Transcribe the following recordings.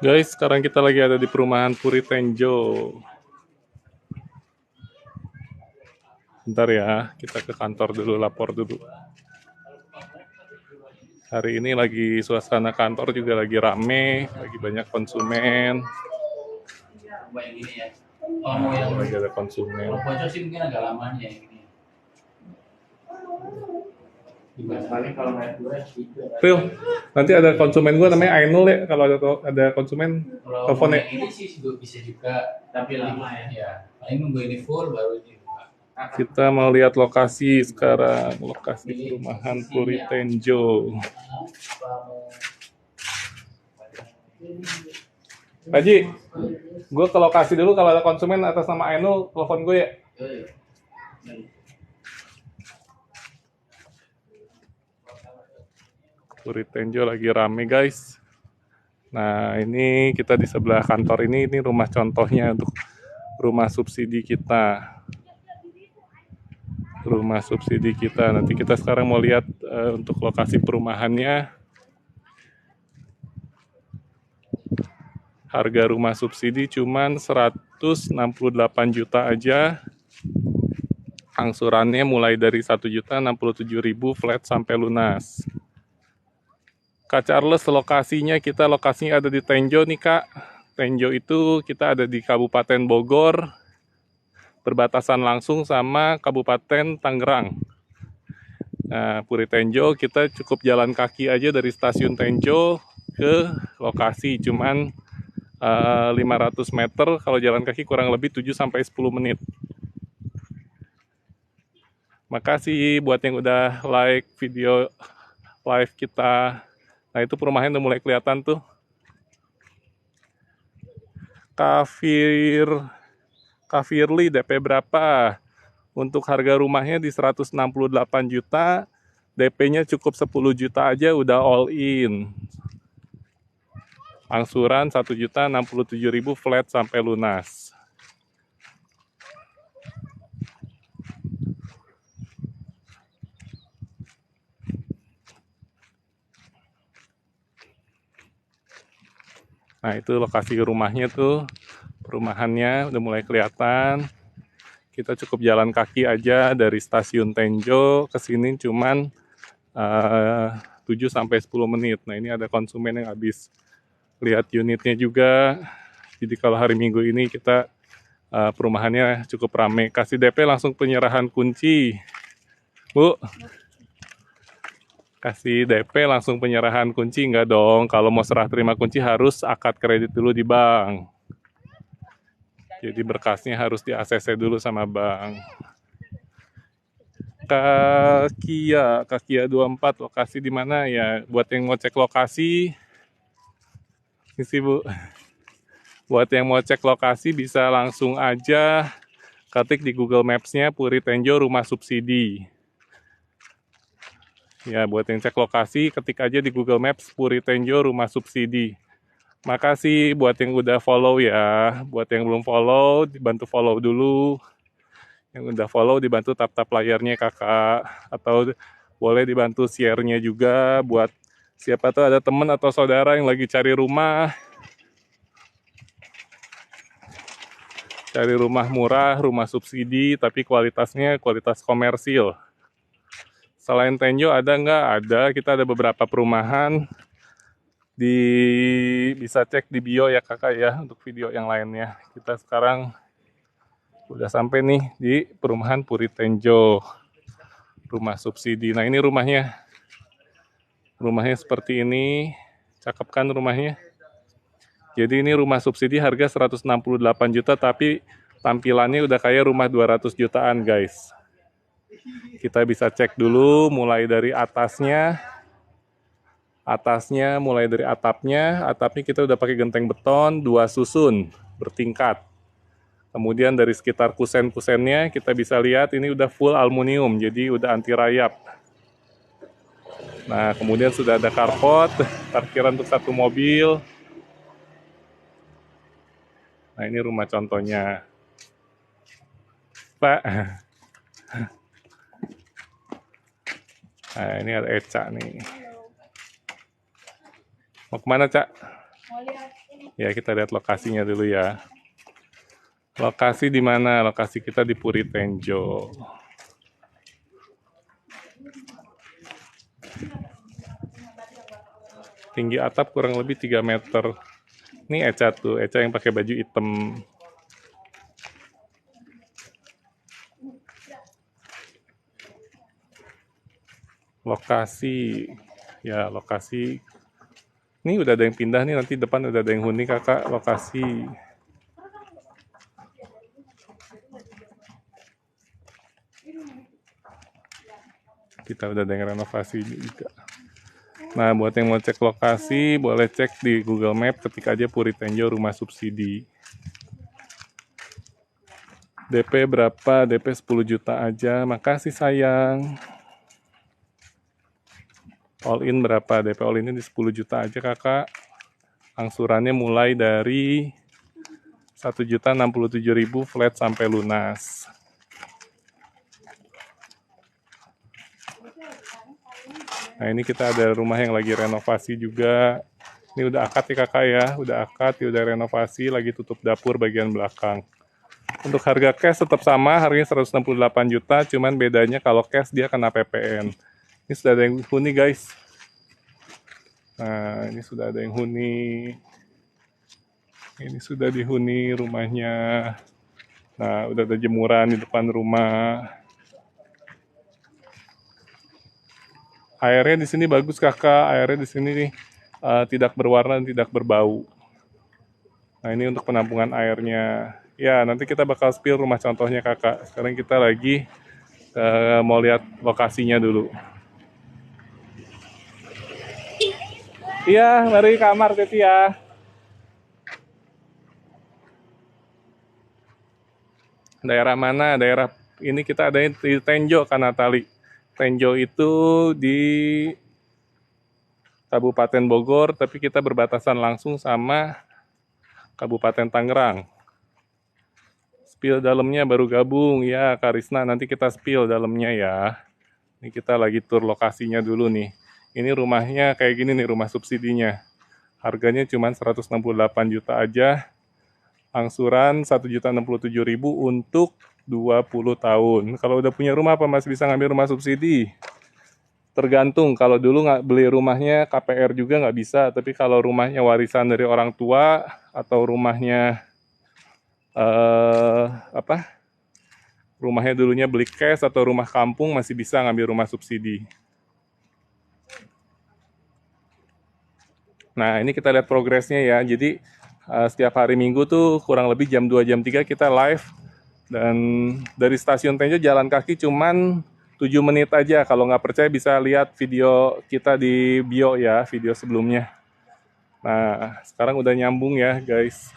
Guys, sekarang kita lagi ada di perumahan Puri Tenjo. Bentar ya, kita ke kantor dulu, lapor dulu. Hari ini lagi suasana kantor juga lagi rame, lagi banyak konsumen. Lagi ada konsumen. Kalau bocor sih mungkin agak lamanya ya ini. Paling kalau naik dua gitu. Phil, nanti ada konsumen gue namanya Ainul ya. Kalau ada konsumen, telepon ya. Ini sih bisa juga, tapi lama ya. Ya, paling nunggu ini full baru dibuka. Kita mau lihat lokasi sekarang, lokasi perumahan Puri Tenjo. Haji, gue ke lokasi dulu, kalau ada konsumen atas nama Ainul, telepon gue ya. Puri Tenjo lagi rame guys. Nah ini kita di sebelah kantor ini rumah contohnya untuk rumah subsidi kita. Rumah subsidi kita. Nanti kita sekarang mau lihat untuk lokasi perumahannya. Harga rumah subsidi cuman 168 juta aja. Angsurannya mulai dari 1.067.000 flat sampai lunas. Kak Charles, lokasinya ada di Tenjo nih Kak. Tenjo itu kita ada di Kabupaten Bogor, berbatasan langsung sama Kabupaten Tangerang. Nah, Puri Tenjo kita cukup jalan kaki aja dari stasiun Tenjo ke lokasi, cuman 500 meter, kalau jalan kaki kurang lebih 7-10 menit. Makasih buat yang udah like video live kita. Nah itu perumahannya udah mulai kelihatan tuh. Kafirli DP berapa? Untuk harga rumahnya di 168 juta, DP-nya cukup 10 juta aja udah all in. Angsuran 1.067.000 flat sampai lunas. Nah itu lokasi rumahnya tuh, perumahannya udah mulai kelihatan. Kita cukup jalan kaki aja dari stasiun Tenjo ke sini cuman 7-10 menit. Nah ini ada konsumen yang habis lihat unitnya juga. Jadi kalau hari Minggu ini kita perumahannya cukup ramai. Kasih DP langsung penyerahan kunci. Bu, kasih DP langsung penyerahan kunci enggak dong? Kalau mau serah terima kunci harus akad kredit dulu di bank. Jadi berkasnya harus di ACC dulu sama bank. Kakia 24, lokasi di mana ya? Buat yang mau cek lokasi, isi Bu. Buat yang mau cek lokasi bisa langsung aja ketik di Google Maps-nya Puri Tenjo rumah subsidi. Ya, buat yang cek lokasi, ketik aja di Google Maps Puri Tenjo rumah subsidi. Makasih buat yang udah follow ya. Buat yang belum follow, dibantu follow dulu. Yang udah follow dibantu tap-tap layarnya kakak. Atau boleh dibantu share-nya juga buat siapa tuh ada teman atau saudara yang lagi cari rumah. Cari rumah murah, rumah subsidi, tapi kualitasnya kualitas komersil. Selain Tenjo ada nggak? Ada, kita ada beberapa perumahan. Bisa cek di bio ya kakak ya untuk video yang lainnya. Kita sekarang udah sampai nih di perumahan Puri Tenjo, rumah subsidi. Nah ini rumahnya, seperti ini, cakep kan rumahnya. Jadi ini rumah subsidi harga 168 juta tapi tampilannya udah kayak rumah 200 jutaan guys. Kita bisa cek dulu mulai dari atasnya. Mulai dari atapnya kita udah pakai genteng beton 2 susun bertingkat. Kemudian dari sekitar kusen-kusennya kita bisa lihat ini udah full aluminium, jadi udah anti rayap. Nah, kemudian sudah ada carport, parkiran untuk 1 mobil. Nah, ini rumah contohnya. Pak. Nah, ini ada Eca nih. Mau kemana, Cak? Mau lihat ini. Ya, kita lihat lokasinya dulu ya. Lokasi di mana? Lokasi kita di Puri Tenjo. Tinggi atap kurang lebih 3 meter. Ini Eca tuh, Eca yang pakai baju hitam. Lokasi, ya lokasi. Ini udah ada yang pindah nih, nanti depan udah ada yang huni kakak, lokasi. Kita udah ada yang renovasi juga. Nah, buat yang mau cek lokasi, boleh cek di Google Map, ketik aja Puri Tenjo rumah subsidi. DP berapa? DP 10 juta aja, makasih sayang. All in berapa? DP all in di 10 juta aja kakak. Angsurannya mulai dari 1.067.000 flat sampai lunas. Nah, ini kita ada rumah yang lagi renovasi juga. Ini udah akad ya kakak ya, udah akad, udah renovasi, lagi tutup dapur bagian belakang. Untuk harga cash tetap sama, harganya 168 juta, cuman bedanya kalau cash dia kena PPN. Ini sudah ada yang huni guys. Nah, ini sudah ada yang huni. Ini sudah dihuni rumahnya. Nah, udah ada jemuran di depan rumah. Airnya di sini bagus kakak, airnya di sini nih tidak berwarna dan tidak berbau. Nah, ini untuk penampungan airnya. Ya, nanti kita bakal spill rumah contohnya kakak. Sekarang kita lagi mau lihat lokasinya dulu. Iya, mari kamar Teti ya. Daerah mana? Daerah ini kita ada di Tenjo kan Natali. Tenjo itu di Kabupaten Bogor, tapi kita berbatasan langsung sama Kabupaten Tangerang. Spill dalamnya baru gabung ya Karisna, nanti kita spill dalamnya ya. Ini kita lagi tur lokasinya dulu nih. Ini rumahnya kayak gini nih, rumah subsidinya. Harganya cuma 168 juta aja. Angsuran 1.067.000 untuk 20 tahun. Kalau udah punya rumah apa masih bisa ngambil rumah subsidi? Tergantung, kalau dulu nggak beli rumahnya KPR juga nggak bisa. Tapi kalau rumahnya warisan dari orang tua atau rumahnya rumahnya dulunya beli cash atau rumah kampung masih bisa ngambil rumah subsidi. Nah, ini kita lihat progresnya ya. Jadi setiap hari Minggu tuh kurang lebih jam 2 jam 3 kita live. Dan dari stasiun Tenjo jalan kaki cuman 7 menit aja. Kalau nggak percaya bisa lihat video kita di bio ya, video sebelumnya. Nah, sekarang udah nyambung ya guys.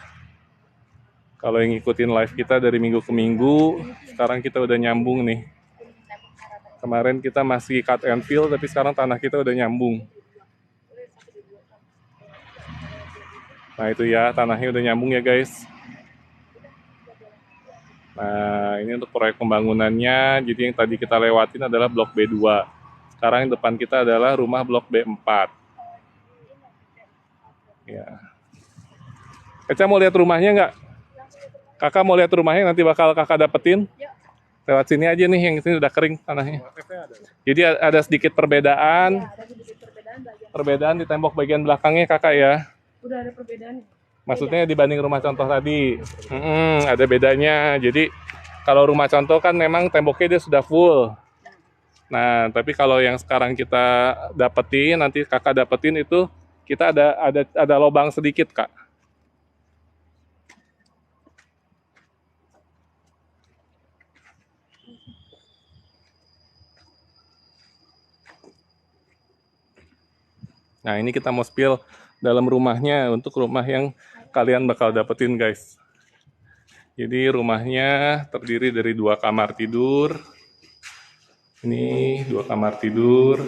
Kalau yang ngikutin live kita dari minggu ke minggu, sekarang kita udah nyambung nih. Kemarin kita masih cut and fill, tapi sekarang tanah kita udah nyambung. Nah itu ya, tanahnya udah nyambung ya guys. Nah ini untuk proyek pembangunannya, jadi yang tadi kita lewatin adalah blok B2. Sekarang yang depan kita adalah rumah blok B4. Ya. Eca mau lihat rumahnya nggak? Kakak mau lihat rumahnya, nanti bakal kakak dapetin. Lewat sini aja nih, yang sini udah kering tanahnya. Jadi ada sedikit perbedaan. Perbedaan di tembok bagian belakangnya kakak ya. Udah ada perbedaan. Maksudnya dibanding rumah contoh tadi, ada bedanya. Jadi kalau rumah contoh kan memang temboknya dia sudah full. Nah, tapi kalau yang sekarang kita dapetin, nanti kakak dapetin itu kita ada lubang sedikit kak. Nah, ini kita mau spill dalam rumahnya untuk rumah yang kalian bakal dapetin, guys. Jadi rumahnya terdiri dari 2 kamar tidur. Ini 2 kamar tidur.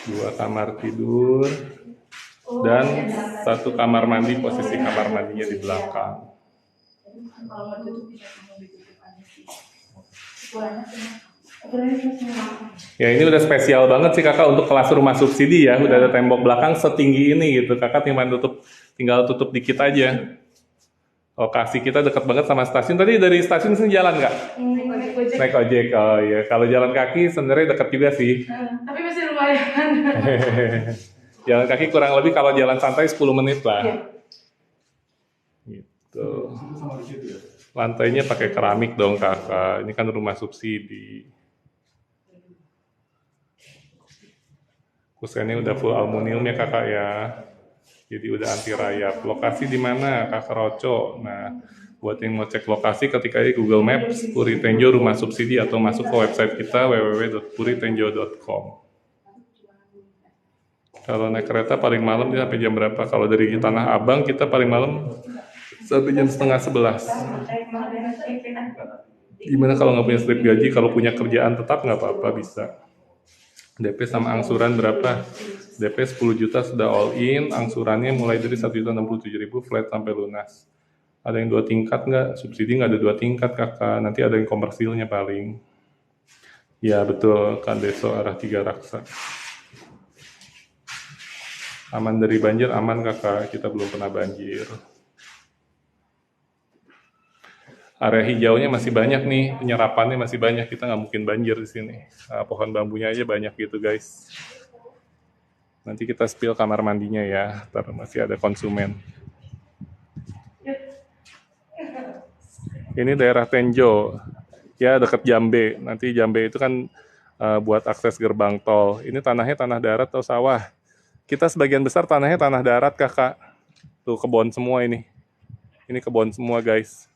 2 kamar tidur. Dan 1 kamar mandi, posisi kamar mandinya di belakang. Kalau mau tutup bisa kamu ditutup aja sih. Ukurannya Ya ini udah spesial banget sih kakak untuk kelas rumah subsidi ya. Udah ada tembok belakang setinggi ini gitu. Kakak tinggal tutup dikit aja. Lokasi kita dekat banget sama stasiun. Tadi dari stasiun sini jalan nggak? naik ojek. Naik ojek. Oh iya. Kalau jalan kaki sebenarnya dekat juga sih. Tapi masih lumayan. Jalan kaki kurang lebih kalau jalan santai 10 menit lah. Iya. Gitu. Lantainya pakai keramik dong kakak. Ini kan rumah subsidi. Kusennya udah full aluminium ya kakak ya. Jadi udah anti rayap. Lokasi di mana? Kakak Roco. Nah, buat yang mau cek lokasi ketika di Google Maps, Puri Tenjo rumah subsidi atau masuk ke website kita www.puritenjo.com. Kalau naik kereta paling malam dia sampai jam berapa? Kalau dari Tanah Abang kita paling malam sampai jam setengah 11. Gimana kalau nggak punya slip gaji? Kalau punya kerjaan tetap nggak apa-apa bisa. DP sama angsuran berapa? DP 10 juta sudah all in, angsurannya mulai dari 1.067.000 flat sampai lunas. Ada yang 2 tingkat nggak? Subsidi nggak ada 2 tingkat kakak, nanti ada yang komersilnya paling. Ya betul, kan Deso arah 3 Raksa. Aman dari banjir, aman kakak, kita belum pernah banjir. Area hijaunya masih banyak nih, penyerapannya masih banyak, kita nggak mungkin banjir di sini. Nah, pohon bambunya aja banyak gitu guys. Nanti kita spill kamar mandinya ya, ntar masih ada konsumen. Ini daerah Tenjo, ya dekat Jambe. Nanti Jambe itu kan buat akses gerbang tol. Ini tanahnya tanah darat atau sawah? Kita sebagian besar tanahnya tanah darat kakak. Tuh kebon semua ini. Ini kebon semua guys.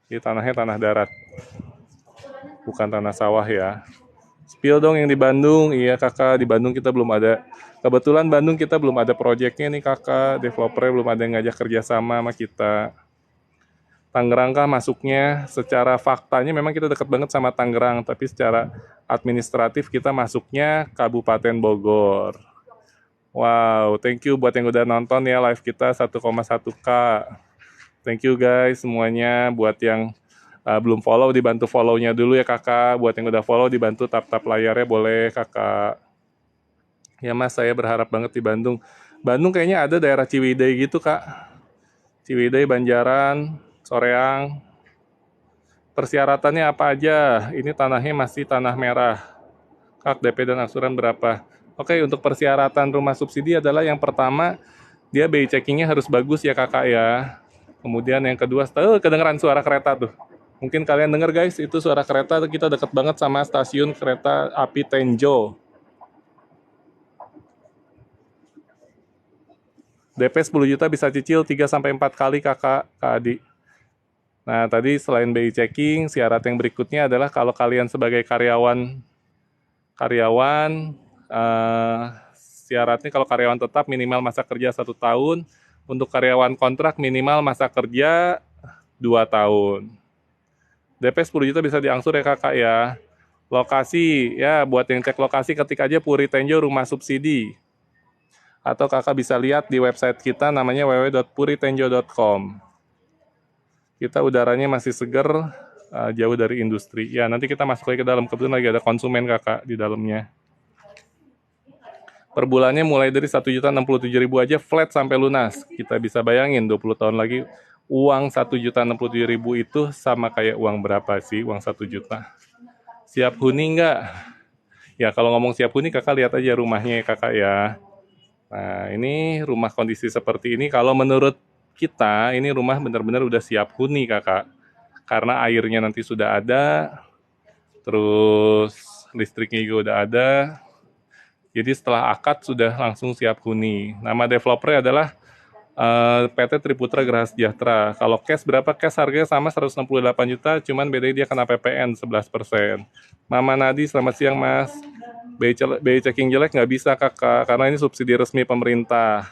Ini tanahnya tanah darat. Bukan tanah sawah ya. Spill dong yang di Bandung. Iya kakak, di Bandung kita belum ada. Kebetulan Bandung kita belum ada proyeknya nih kakak. Developernya belum ada yang ngajak kerjasama sama kita. Tangerang kah masuknya? Secara faktanya memang kita dekat banget sama Tangerang. Tapi secara administratif kita masuknya Kabupaten Bogor. Wow, thank you buat yang udah nonton ya live kita 1,1K. Thank you guys semuanya. Buat yang belum follow dibantu follow-nya dulu ya kakak. Buat yang udah follow dibantu tap-tap layarnya boleh kakak. Ya mas, saya berharap banget di Bandung. Bandung kayaknya ada daerah Ciwidey gitu kak. Ciwidey, Banjaran, Soreang. Persyaratannya apa aja? Ini tanahnya masih tanah merah. Kak, DP dan angsuran berapa? Oke, untuk persyaratan rumah subsidi adalah yang pertama, dia BI checkingnya harus bagus ya kakak ya. Kemudian yang kedua, kedengeran suara kereta tuh. Mungkin kalian denger guys, itu suara kereta, kita dekat banget sama stasiun kereta api Tenjo. DP 10 juta bisa cicil 3-4 kali kakak, Kak Adi. Nah tadi selain BI checking, syarat yang berikutnya adalah kalau kalian sebagai karyawan, syaratnya kalau karyawan tetap minimal masa kerja 1 tahun, untuk karyawan kontrak minimal masa kerja 2 tahun. DP 10 juta bisa diangsur ya kakak ya. Lokasi, ya buat yang cek lokasi ketik aja Puri Tenjo rumah subsidi. Atau kakak bisa lihat di website kita namanya www.puritenjo.com. Kita udaranya masih seger, jauh dari industri. Ya nanti kita masuk lagi ke dalam, kebetulan lagi ada konsumen kakak di dalamnya. Per bulannya mulai dari 1.067.000 aja flat sampai lunas. Kita bisa bayangin 20 tahun lagi uang 1.067.000 itu sama kayak uang berapa sih? Uang 1 juta. Siap huni enggak? Ya kalau ngomong siap huni kakak lihat aja rumahnya ya kakak ya. Nah ini rumah kondisi seperti ini kalau menurut kita ini rumah benar-benar udah siap huni kakak. Karena airnya nanti sudah ada. Terus listriknya juga udah ada. Jadi setelah akad sudah langsung siap huni. Nama developernya adalah PT Triputra Geraha Sejahtera. Kalau cash berapa? Cash harganya sama 168 juta, cuman bedanya dia kena PPN 11%. Mama Nadi, selamat siang mas. BI checking jelek nggak bisa kakak, karena ini subsidi resmi pemerintah.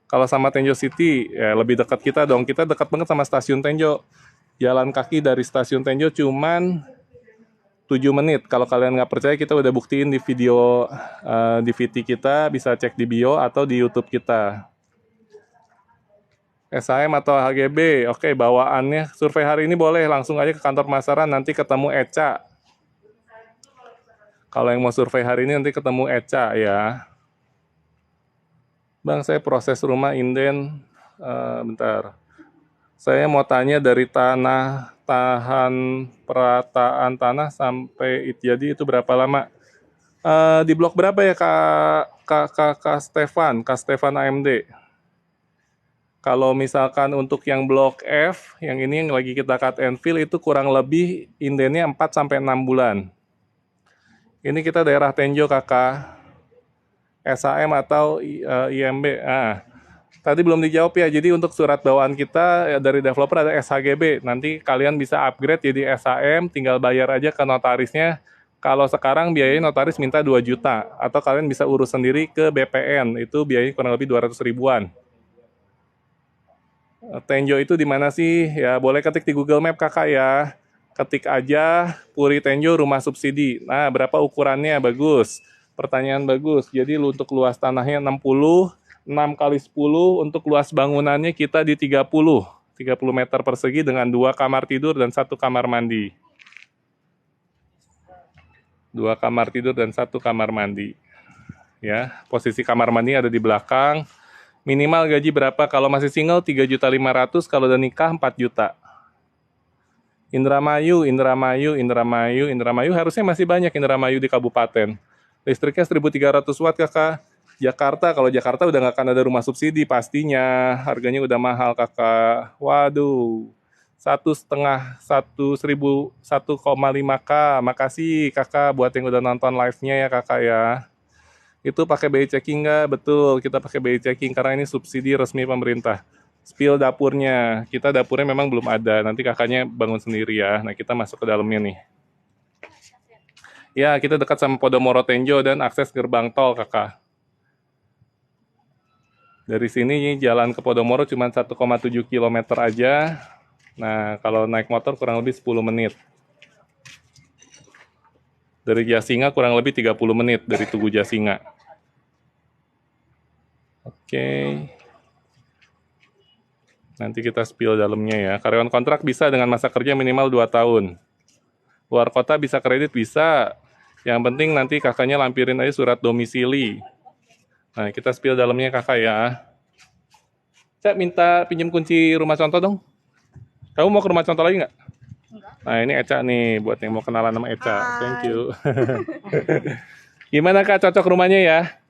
Kalau sama Tenjo City, ya lebih dekat kita dong. Kita dekat banget sama stasiun Tenjo. Jalan kaki dari stasiun Tenjo cuman 7 menit. Kalau kalian nggak percaya, kita udah buktiin di video di VT kita, bisa cek di bio atau di YouTube kita. SHM atau HGB, oke, bawaannya. Survei hari ini boleh, langsung aja ke kantor pemasaran, nanti ketemu Eca. Kalau yang mau survei hari ini nanti ketemu Eca ya. Bang, saya proses rumah inden, bentar. Saya mau tanya dari tanah, tahan perataan tanah sampai jadi itu berapa lama? Di blok berapa ya Kak Stefan AMD? Kalau misalkan untuk yang blok F, yang ini yang lagi kita cut and fill itu kurang lebih indennya 4 sampai 6 bulan. Ini kita daerah Tenjo kakak, SHM atau IMB. Tadi belum dijawab ya, jadi untuk surat bawaan kita dari developer ada SHGB. Nanti kalian bisa upgrade jadi SHM, tinggal bayar aja ke notarisnya. Kalau sekarang biayanya notaris minta 2 juta, atau kalian bisa urus sendiri ke BPN, itu biayanya kurang lebih 200 ribuan. Tenjo itu di mana sih? Ya boleh ketik di Google Map kakak ya. Ketik aja Puri Tenjo rumah subsidi. Nah, berapa ukurannya? Bagus. Pertanyaan bagus. Jadi untuk luas tanahnya 60, 6 kali 10. Untuk luas bangunannya kita di 30 meter persegi dengan 2 kamar tidur dan 1 kamar mandi. 2 kamar tidur dan 1 kamar mandi. Ya, posisi kamar mandi ada di belakang. Minimal gaji berapa? Kalau masih single 3.500.000, kalau udah nikah 4 juta. Indramayu harusnya masih banyak Indramayu di kabupaten. Listriknya 1.300 watt kakak. Jakarta, kalau Jakarta udah nggak akan ada rumah subsidi pastinya. Harganya udah mahal kakak. Waduh, 1,5K. Makasih kakak buat yang udah nonton live-nya ya kakak ya. Itu pakai BI checking nggak? Betul, kita pakai BI checking karena ini subsidi resmi pemerintah. Spill dapurnya, kita dapurnya memang belum ada, nanti kakaknya bangun sendiri ya. Nah kita masuk ke dalamnya nih. Ya, kita dekat sama Podomoro Tenjo dan akses gerbang tol kakak. Dari sini jalan ke Podomoro cuma 1,7 km aja. Nah kalau naik motor kurang lebih 10 menit. Dari Jasinga kurang lebih 30 menit dari Tugu Jasinga. Oke. Nanti kita spill dalamnya ya. Karyawan kontrak bisa dengan masa kerja minimal 2 tahun. Luar kota bisa kredit, bisa. Yang penting nanti kakaknya lampirin aja surat domisili. Nah, kita spill dalamnya kakak ya. Saya minta pinjam kunci rumah contoh dong. Kamu mau ke rumah contoh lagi nggak? Nah, ini Eca nih, buat yang mau kenalan sama Eca. Thank you. Gimana kak, cocok rumahnya ya?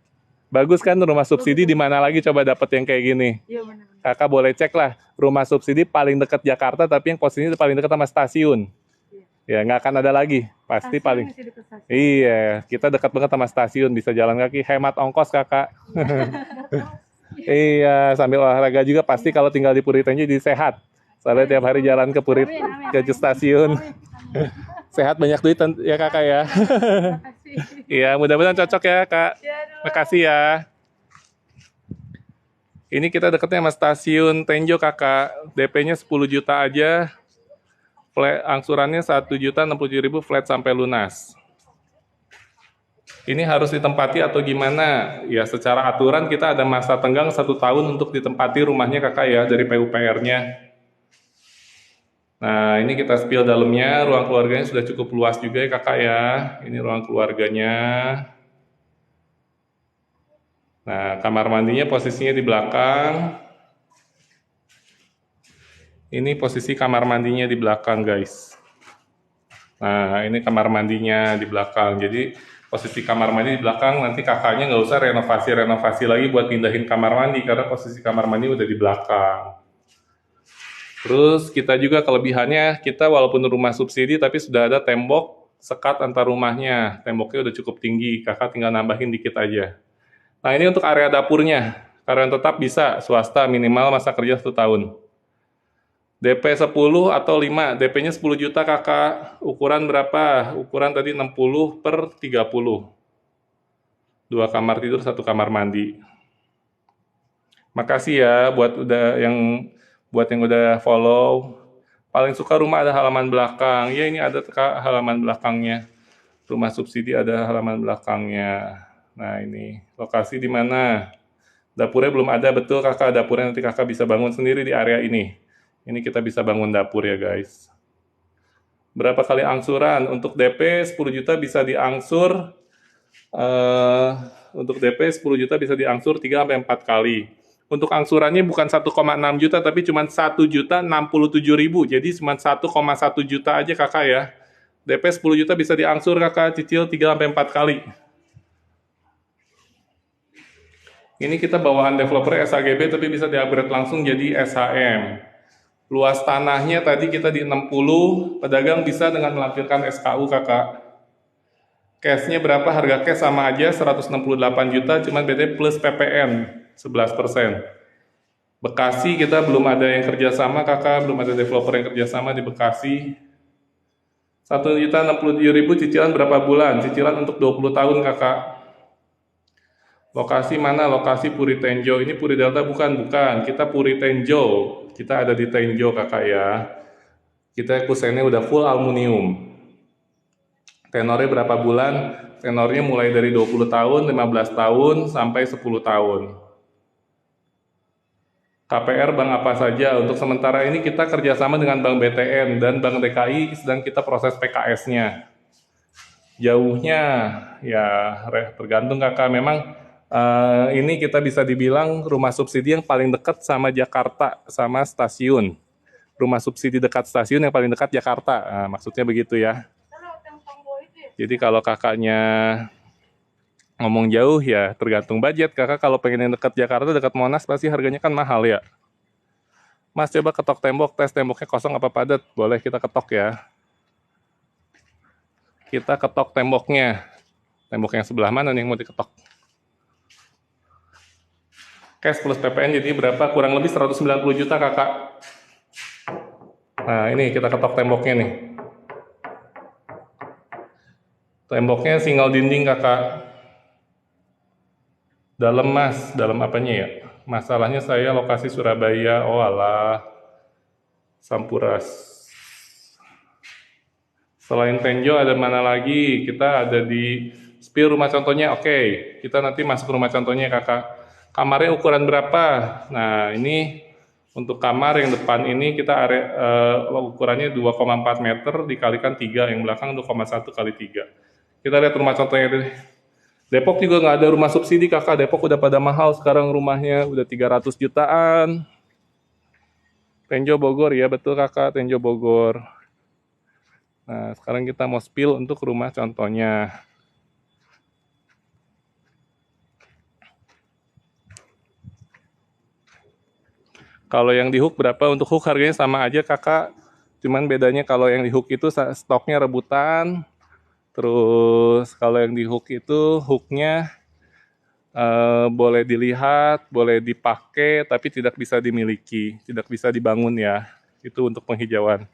Bagus kan rumah subsidi, di mana lagi coba dapet yang kayak gini? Iya benar. Kakak boleh cek lah, rumah subsidi paling dekat Jakarta, tapi yang posisinya paling dekat sama stasiun. Ya, nggak akan ada lagi. Pasti paling. Iya, kita dekat banget sama stasiun, bisa jalan kaki, hemat ongkos kakak. Iya, sambil olahraga juga pasti kalau tinggal di Puri Tenjo jadi sehat. Soalnya tiap hari jalan ke Puri, ke stasiun. Sehat, banyak duit ya kakak ya. Iya, mudah-mudahan cocok ya kak. Makasih ya. Ini kita deketnya sama stasiun Tenjo kakak. DP-nya 10 juta aja. Angsurannya 1.067.000 flat sampai lunas. Ini harus ditempati atau gimana? Ya secara aturan kita ada masa tenggang 1 tahun untuk ditempati rumahnya kakak ya dari PUPR-nya. Nah ini kita spill dalamnya. Ruang keluarganya sudah cukup luas juga ya kakak ya. Ini ruang keluarganya. Nah, kamar mandinya posisinya di belakang. Ini posisi kamar mandinya di belakang, guys. Nah, ini kamar mandinya di belakang. Jadi, posisi kamar mandi di belakang, nanti kakaknya nggak usah renovasi-renovasi lagi buat pindahin kamar mandi, karena posisi kamar mandi udah di belakang. Terus, kita juga kelebihannya, kita walaupun rumah subsidi, tapi sudah ada tembok sekat antar rumahnya. Temboknya udah cukup tinggi, kakak tinggal nambahin dikit aja. Nah ini untuk area dapurnya, karyawan tetap bisa, swasta minimal masa kerja 1 tahun. DP 10 atau 5, DP-nya 10 juta kakak, ukuran berapa? Ukuran tadi 60/30. 2 kamar tidur, 1 kamar mandi. Makasih ya buat yang udah follow. Paling suka rumah ada halaman belakang. Ya ini ada halaman belakangnya. Rumah subsidi ada halaman belakangnya. Nah ini lokasi di mana? Dapurnya belum ada, betul kakak. Dapurnya nanti kakak bisa bangun sendiri di area ini. Ini kita bisa bangun dapur ya guys. Berapa kali angsuran? Untuk DP 10 juta bisa diangsur. Untuk DP 10 juta bisa diangsur 3-4 kali. Untuk angsurannya bukan 1,6 juta, tapi cuma 1.067.000. Jadi cuma 1,1 juta aja kakak ya. DP 10 juta bisa diangsur kakak, cicil 3-4 kali. Ini kita bawaan developer SHGB tapi bisa di-upgrade langsung jadi SHM. Luas tanahnya tadi kita di 60, pedagang bisa dengan melampirkan SKU kakak. Cashnya berapa? Harga cash sama aja 168 juta, cuman beda plus PPN 11%. Bekasi kita belum ada yang kerjasama kakak, belum ada developer yang kerjasama di Bekasi. 1.067.000 cicilan berapa bulan? Cicilan untuk 20 tahun kakak. Lokasi mana? Lokasi Puri Tenjo. Ini Puri Delta bukan. Kita Puri Tenjo. Kita ada di Tenjo kakak ya. Kita kusennya udah full aluminium. Tenornya berapa bulan? Tenornya mulai dari 20 tahun, 15 tahun, sampai 10 tahun. KPR bank apa saja? Untuk sementara ini kita kerjasama dengan Bank BTN dan Bank DKI sedang kita proses PKS-nya. Jauhnya ya tergantung kakak. Memang ini kita bisa dibilang rumah subsidi yang paling dekat sama Jakarta, sama stasiun. Rumah subsidi dekat stasiun yang paling dekat Jakarta. Nah, maksudnya begitu ya. Jadi kalau kakaknya ngomong jauh ya tergantung budget. Kakak kalau pengen yang dekat Jakarta, dekat Monas pasti harganya kan mahal ya. Mas coba ketok tembok, tes temboknya kosong apa padat. Boleh kita ketok ya. Kita ketok temboknya. Tembok yang sebelah mana nih yang mau diketok? Cash plus PPN jadi berapa? Kurang lebih 190 juta kakak. Nah ini kita ketok temboknya nih. Temboknya single dinding kakak. Dalam mas, dalam apanya ya? Masalahnya saya lokasi Surabaya, oh alah. Sampuras. Selain Tenjo ada mana lagi? Kita ada di spill rumah contohnya, oke. Kita nanti masuk rumah contohnya kakak. Kamarnya ukuran berapa? Nah ini untuk kamar yang depan ini kita ukurannya 2,4 meter dikalikan 3, yang belakang 2,1 kali 3. Kita lihat rumah contohnya deh. Depok juga nggak ada rumah subsidi kakak. Depok udah pada mahal sekarang rumahnya, udah 300 jutaan. Tenjo Bogor ya betul kakak, Tenjo Bogor. Nah sekarang kita mau spill untuk rumah contohnya. Kalau yang di hook berapa? Untuk hook harganya sama aja kakak. Cuman bedanya kalau yang di hook itu stoknya rebutan. Terus kalau yang di hook itu hooknya boleh dilihat, boleh dipakai, tapi tidak bisa dimiliki, tidak bisa dibangun ya. Itu untuk penghijauan.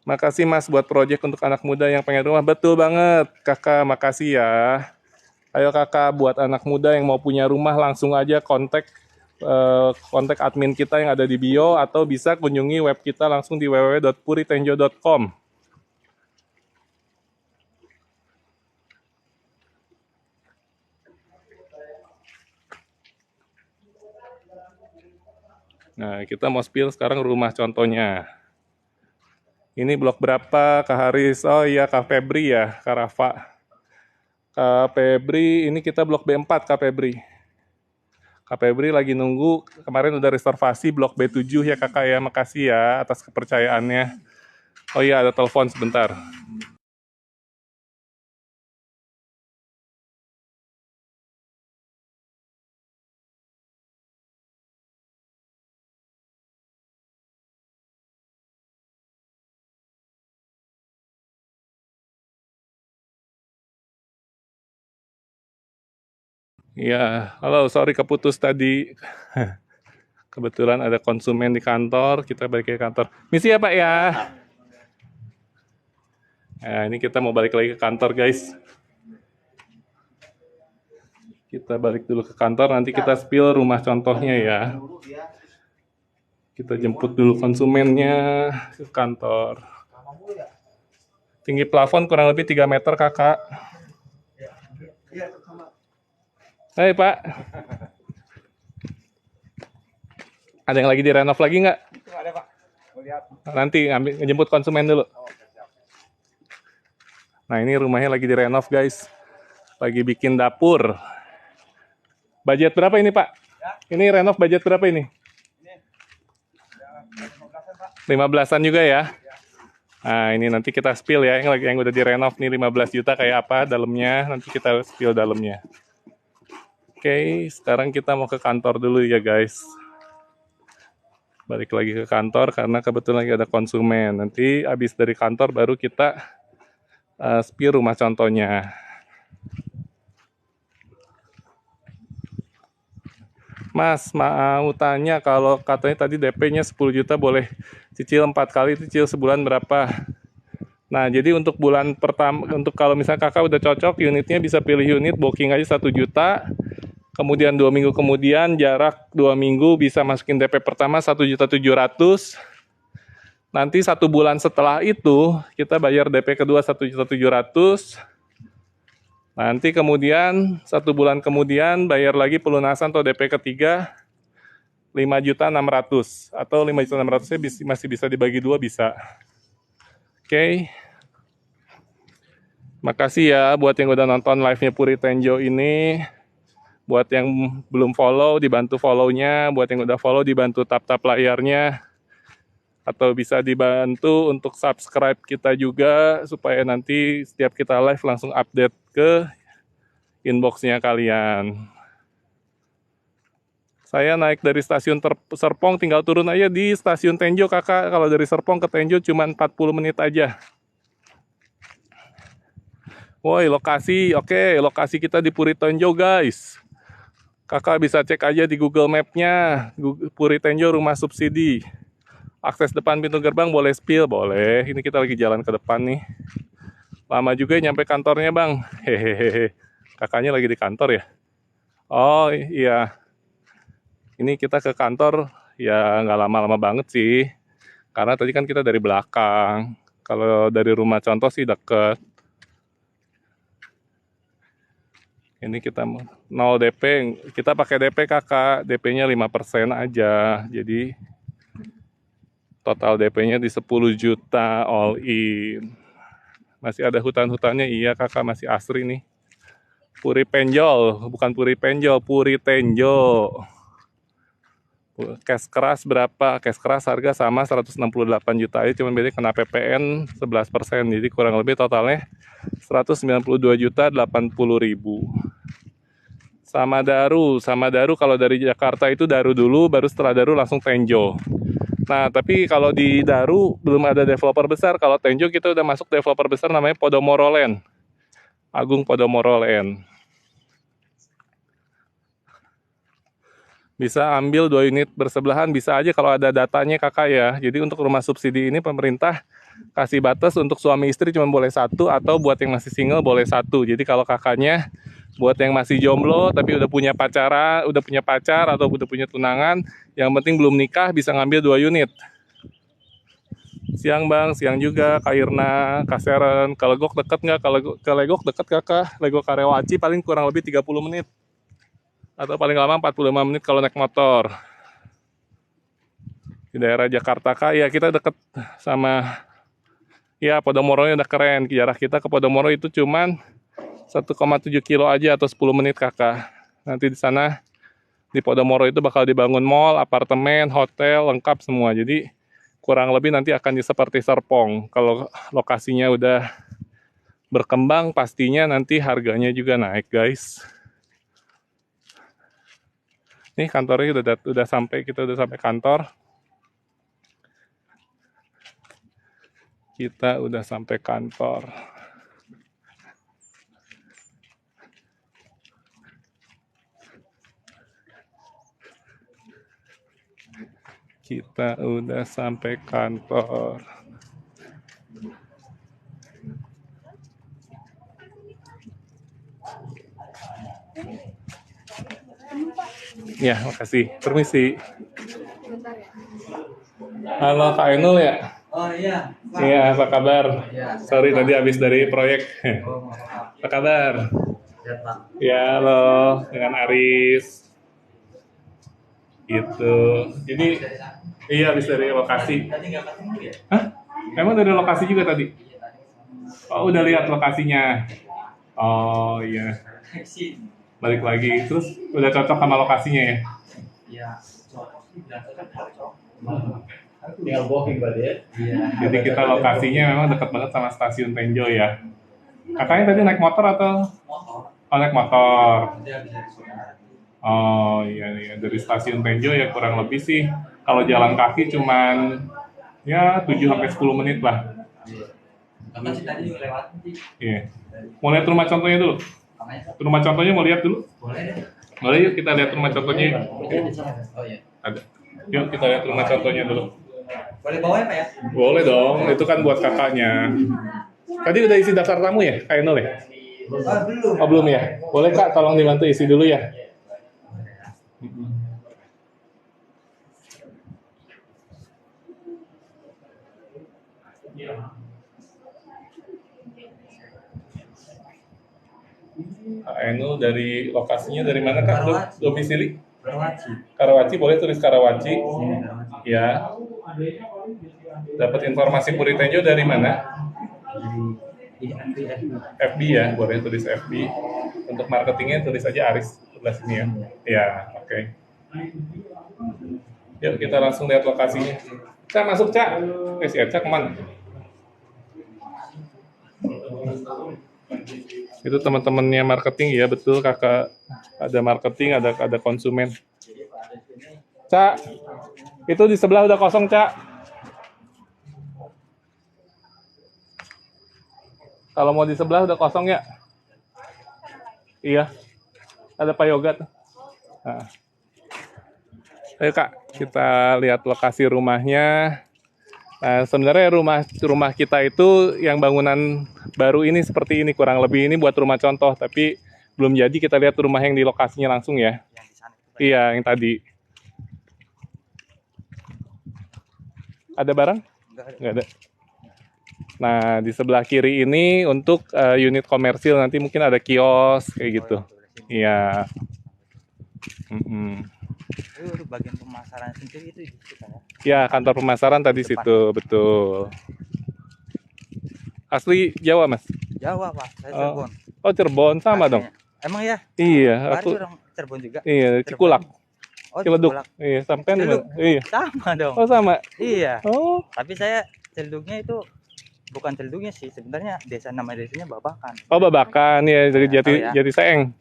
Makasih mas buat proyek untuk anak muda yang pengen rumah. Betul banget kakak, makasih ya. Ayo kakak buat anak muda yang mau punya rumah langsung aja kontak admin kita yang ada di bio atau bisa kunjungi web kita langsung di www.puritenjo.com. Nah, kita mau spill sekarang rumah contohnya. Ini blok berapa, Kak Haris? Oh iya, Kak Febri ya, Kak Rafa. Kak Febri, ini kita blok B4, Kak Febri. Kak Febri lagi nunggu, kemarin udah reservasi blok B7 ya kakak ya, makasih ya atas kepercayaannya. Oh iya, ada telepon sebentar. Iya, halo, sorry keputus tadi. Kebetulan ada konsumen di kantor, kita balik ke kantor. Misi ya Pak ya? Nah, ini kita mau balik lagi ke kantor guys. Kita balik dulu ke kantor, nanti kita spill rumah contohnya ya. Kita jemput dulu konsumennya ke kantor. Tinggi plafon kurang lebih 3 meter kakak. Hai Pak. Ada yang lagi direnov lagi nggak? Ada Pak, mau lihat. Nanti ngejemput konsumen dulu. Nah ini rumahnya lagi direnov guys. Lagi bikin dapur. Budget berapa ini Pak? Ini renov budget berapa ini? 15-an juga ya? Nah ini nanti kita spill ya, yang udah direnov nih 15 juta kayak apa dalamnya, nanti kita spill dalamnya. Oke, sekarang kita mau ke kantor dulu ya guys. Balik lagi ke kantor karena kebetulan lagi ada konsumen. Nanti habis dari kantor baru kita spill rumah contohnya. Mas, mau tanya kalau katanya tadi DP-nya 10 juta boleh cicil 4 kali, cicil sebulan berapa? Nah, jadi untuk bulan pertama, untuk kalau misalnya kakak udah cocok, unitnya bisa pilih unit, booking aja 1 juta. Kemudian 2 minggu kemudian, jarak 2 minggu bisa masukin DP pertama 1.700.000. Nanti 1 bulan setelah itu, kita bayar DP kedua 1.700.000. Nanti kemudian 1 bulan kemudian bayar lagi pelunasan atau DP ketiga 5.600.000 atau 5.600.000 masih bisa dibagi 2 bisa. Oke. Makasih ya buat yang udah nonton live-nya Puri Tenjo ini. Buat yang belum follow dibantu follow-nya, buat yang udah follow dibantu tap-tap layarnya. Atau bisa dibantu untuk subscribe kita juga supaya nanti setiap kita live langsung update ke inbox-nya kalian. Saya naik dari stasiun Serpong, tinggal turun aja di stasiun Tenjo kakak. Kalau dari Serpong ke Tenjo cuma 40 menit aja. Woi lokasi, oke lokasi kita di Puri Tenjo guys. Kakak bisa cek aja di Google Map-nya, Puri Tenjo rumah subsidi. Akses depan pintu gerbang boleh spill, boleh. Ini kita lagi jalan ke depan nih. Lama juga nyampe kantornya bang. Hehehe. Kakaknya lagi di kantor ya? Oh iya. Ini kita ke kantor ya nggak lama-lama banget sih. Karena tadi kan kita dari belakang. Kalau dari rumah contoh sih deket. Ini kita 0 DP. Kita pakai DP kakak. DP-nya 5% aja. Jadi total DP-nya di 10 juta all in. Masih ada hutan-hutannya, iya kakak masih asri nih. Puri Penjol, bukan Puri Penjol, Puri Tenjo. Cash keras berapa? Cash keras harga sama 168 juta aja, cuma beda kena PPN 11%. Jadi kurang lebih totalnya 192.080.000. Sama Daru kalau dari Jakarta itu Daru dulu, baru setelah Daru langsung Tenjo. Nah, tapi kalau di Daru belum ada developer besar. Kalau Tenjo kita udah masuk developer besar namanya Podomoro Land. Agung Podomoro Land. Bisa ambil 2 unit bersebelahan, bisa aja kalau ada datanya kakak ya. Jadi untuk rumah subsidi ini pemerintah kasih batas untuk suami istri cuma boleh 1, atau buat yang masih single boleh 1. Jadi kalau kakaknya buat yang masih jomblo tapi udah punya pacar atau udah punya tunangan, yang penting belum nikah bisa ngambil 2 unit. Siang bang, siang juga Kak Irna, Kak Seren. Ke Legok deket nggak? Kalau ke Legok deket kakak. Legok Karewaci paling kurang lebih 30 menit. Atau paling lama 45 menit kalau naik motor. Di daerah Jakarta kak, ya kita deket sama, ya Podomoro udah keren. Jarak kita ke Podomoro itu cuman 1,7 kilo aja atau 10 menit kakak. Nanti di sana di Podomoro itu bakal dibangun mall, apartemen, hotel, lengkap semua. Jadi kurang lebih nanti akan seperti Serpong. Kalau lokasinya udah berkembang pastinya nanti harganya juga naik guys. Nih kantornya udah sampai, kita udah sampai kantor. Kita udah sampai kantor. Kita udah sampai kantor. Ya, makasih. Permisi. Bentar ya. Halo Kak Ainul ya? Oh iya. Pak. Iya, apa kabar? Iya. Sorry tadi habis dari proyek. Oh, maaf. Apa kabar? Ya, Pak. Ya, halo. Dengan Aris. Gitu. Jadi, iya habis dari lokasi. Tadi nggak ketemu ya? Hah? Emang dari lokasi juga tadi? Oh, udah lihat lokasinya. Oh, iya. Sih. Balik lagi. Terus udah cocok sama lokasinya ya? Iya. Tinggal booking berarti ya? Iya. Jadi kita lokasinya memang dekat banget sama stasiun Tenjo ya. Kakaknya tadi naik motor atau? Oh, naik motor. Dia bisa disuruh. Oh iya, iya. Dari stasiun Tenjo ya kurang lebih sih. Kalau jalan kaki cuman ya 7-10 menit lah. Karena sih tadi juga lewat sih. Iya. Mau lihat rumah contohnya dulu? Makanya Rumah contohnya mau lihat dulu? boleh deh. Boleh yuk kita lihat rumah contohnya. Oh iya. Ada. Yuk kita lihat rumah contohnya dulu. Boleh bawa ya Pak ya? Boleh dong, itu kan buat kakaknya. Tadi udah isi daftar tamu ya, Kak Ainul ya? Oh belum. Oh belum ya? Boleh Kak, tolong dibantu isi dulu ya. Kak Ainul dari lokasinya dari mana Kak? Domisili? Karawaci. Karawaci, boleh tulis Karawaci. Sini Karawaci. Ya. Dapat informasi Puri Tenjo dari mana? Jadi FB ya, boleh tulis FB. Untuk marketingnya tulis aja Aris sebelah sini ya. Ya, oke. Yuk kita langsung lihat lokasinya. Cak masuk Cak. Si Cak kemana? Itu teman-temannya marketing ya, betul kakak. Ada marketing, ada konsumen. Cak, itu di sebelah udah kosong Cak. Kalau mau di sebelah udah kosong ya? Iya. Ada Pak Yoga tuh. Nah. Ayo Kak, kita lihat lokasi rumahnya. Nah, sebenarnya rumah kita itu yang bangunan baru ini seperti ini, kurang lebih ini buat rumah contoh, tapi belum jadi. Kita lihat rumah yang di lokasinya langsung ya. yang di sana itu Pak. Iya, yang tadi. Ada barang? Nggak ada. Nah, di sebelah kiri ini untuk unit komersil, nanti mungkin ada kios kayak gitu. Iya. Itu bagian pemasaran sendiri itu di situ kan ya? Ya, kantor pemasaran tadi situ, betul. Asli Jawa, Mas? Jawa Pak, saya Oh. Cirebon. Oh, Cirebon sama dong. Aslinya. Emang ya? Iya, Pak Aris aku orang Cirebon juga. iya, Cirebon. Cikulak, Oh, Ciledug. Cikulak. Iya, sampean di Ciledug. mana? Iya. Sama dong. Oh, sama. Iya. Oh, Tapi saya Ciledugnya itu bukan Ciledugnya sih, sebenarnya nama desanya Babakan. oh Babakan ya, dari Tahu ya. Jati Seeng.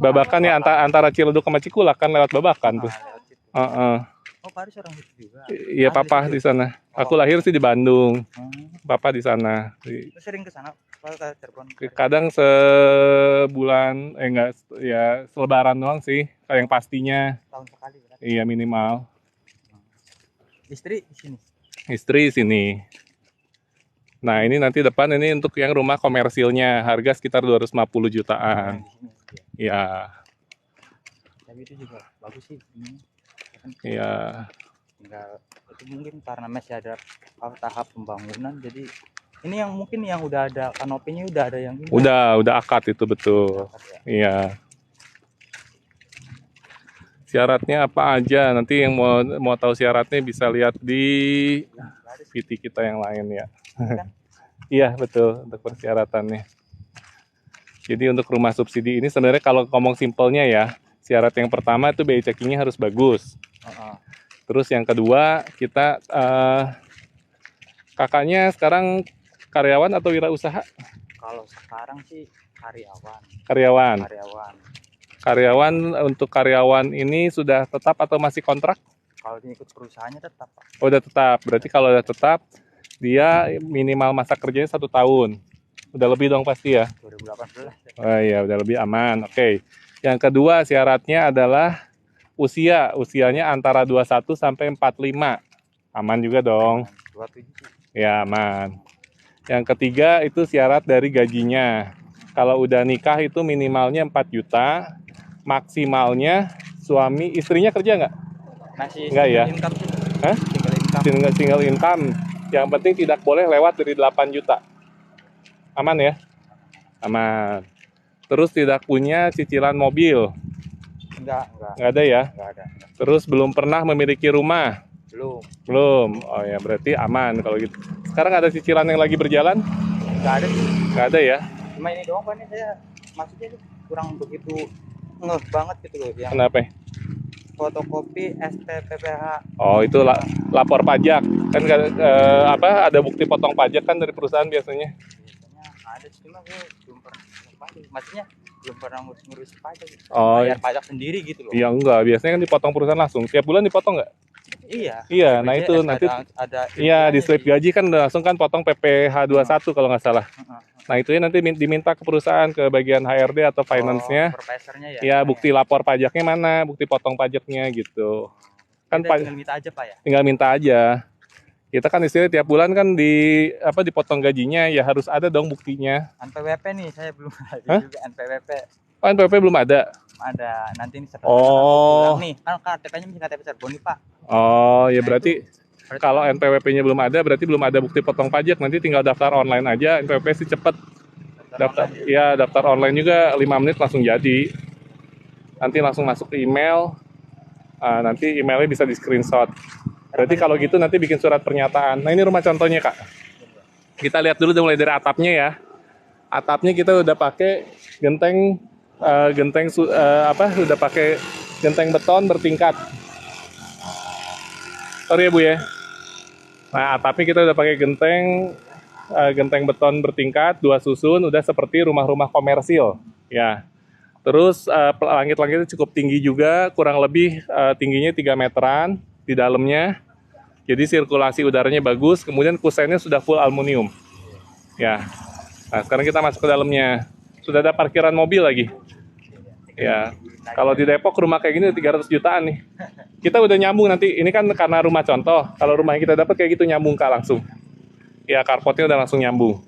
Babakan ya antara Ciledug sama Cikulak kan lewat Babakan tuh. Lewat situ. Heeh. Oh, Pak Aris orang situ juga. Iya, Asli papa situ. di sana. Oh. Aku lahir sih di Bandung. Hmm. Papa di sana. Lu sering ke sana Pak, ke Cirebon? Kadang sebulan, enggak, ya selebaran doang sih, kayak yang pastinya. Tahun sekali berarti. Iya, minimal. Istri di sini. Istri sini. Nah, ini nanti depan ini untuk yang rumah komersilnya, harga sekitar 250 jutaan. Di sini. Iya, Tapi itu juga bagus sih ini. Kan iya. tinggal itu mungkin karena masih ada tahap pembangunan, jadi ini yang mungkin yang udah ada kanopinya udah ada yang ini. Udah akad itu betul. Ya. Iya. Syaratnya apa aja? Nanti yang mau tahu syaratnya bisa lihat di PT kita yang lain ya. Kan? Iya, betul untuk persyaratannya. Jadi untuk rumah subsidi ini sebenarnya kalau ngomong simpelnya ya, syarat yang pertama itu BI checkingnya harus bagus. Terus yang kedua kita kakaknya sekarang karyawan atau wirausaha? Kalau sekarang sih karyawan. Karyawan. Karyawan. Untuk karyawan ini sudah tetap atau masih kontrak? Kalau ikut perusahaannya tetap Pak. Oh, udah tetap. Berarti kalau udah tetap dia minimal masa kerjanya 1 tahun. Udah lebih dong pasti ya. 2018. Oh iya, udah lebih aman. Oke. Yang kedua syaratnya adalah usianya antara 21 sampai 45. Aman juga dong. 27 sih. Ya, aman. Yang ketiga itu syarat dari gajinya. Kalau udah nikah itu minimalnya 4 juta, maksimalnya Suami, istrinya kerja nggak? Masih Enggak ya? income sih. Hah? Single income. Single income. Yang penting tidak boleh lewat dari 8 juta. Aman ya? Aman. Terus tidak punya cicilan mobil. Enggak. Nggak ada ya? Enggak ada. Terus belum pernah memiliki rumah. Belum. Belum. Oh ya, berarti aman kalau gitu. Sekarang ada cicilan yang lagi berjalan? Enggak ada sih. Nggak ada ya? Cuma ini doang kan saya maksudnya tuh kurang begitu ngeh banget gitu loh yang Kenapa? fotokopi SPPPH. Oh, itu lapor pajak. Kan ada bukti potong pajak kan dari perusahaan biasanya. Biasanya ada cuma gue belum pernah ngurus pajak. Maksudnya belum pernah ngurus pajak gitu. Oh, Bayar pajak sendiri gitu loh. iya enggak. Biasanya kan dipotong perusahaan langsung. Tiap bulan dipotong nggak? Iya. Iya, nah itu BPJS nanti ada iya di slip gaji kan langsung kan potong PPh 21 kalau nggak salah. Nah itu ya nanti diminta ke perusahaan ke bagian HRD atau finance-nya. Supervisornya ya. Ya bukti lapor pajaknya mana, bukti potong pajaknya gitu. Kan Kita tinggal minta aja Pak ya. tinggal minta aja. Kita kan istilahnya tiap bulan kan dipotong gajinya ya harus ada dong buktinya. NPWP nih saya belum ada Hah? juga NPWP. Oh, NPWP belum ada. Ada nanti ini setelah Oh. pulang nih kan KTP-nya mesti KTP Cirebon nih Pak. Oh ya Nah, berarti kalau NPWP-nya belum ada berarti belum ada bukti potong pajak. Nanti tinggal daftar online aja. NPWP sih cepet. Daftar online juga 5 menit langsung jadi. Nanti langsung masuk ke email. Nanti emailnya bisa di screenshot. Berarti kalau gitu nanti bikin surat pernyataan. Nah ini rumah contohnya Kak. Kita lihat dulu mulai dari atapnya ya. Atapnya kita udah pakai udah pakai genteng beton bertingkat. Sorry ya Bu ya. Nah atapnya kita udah pakai genteng beton bertingkat, 2 susun, udah seperti rumah-rumah komersil. Ya. Terus langit-langitnya cukup tinggi juga, kurang lebih tingginya 3 meteran di dalamnya. Jadi sirkulasi udaranya bagus, kemudian kusennya sudah full aluminium. Ya. Nah, sekarang kita masuk ke dalamnya. Sudah ada parkiran mobil lagi. Ya. Kalau di Depok rumah kayak gini 300 jutaan nih. Kita udah nyambung nanti. Ini kan karena rumah contoh. Kalau rumah yang kita dapat kayak gitu nyambung Kak langsung. Ya, carportnya udah langsung nyambung.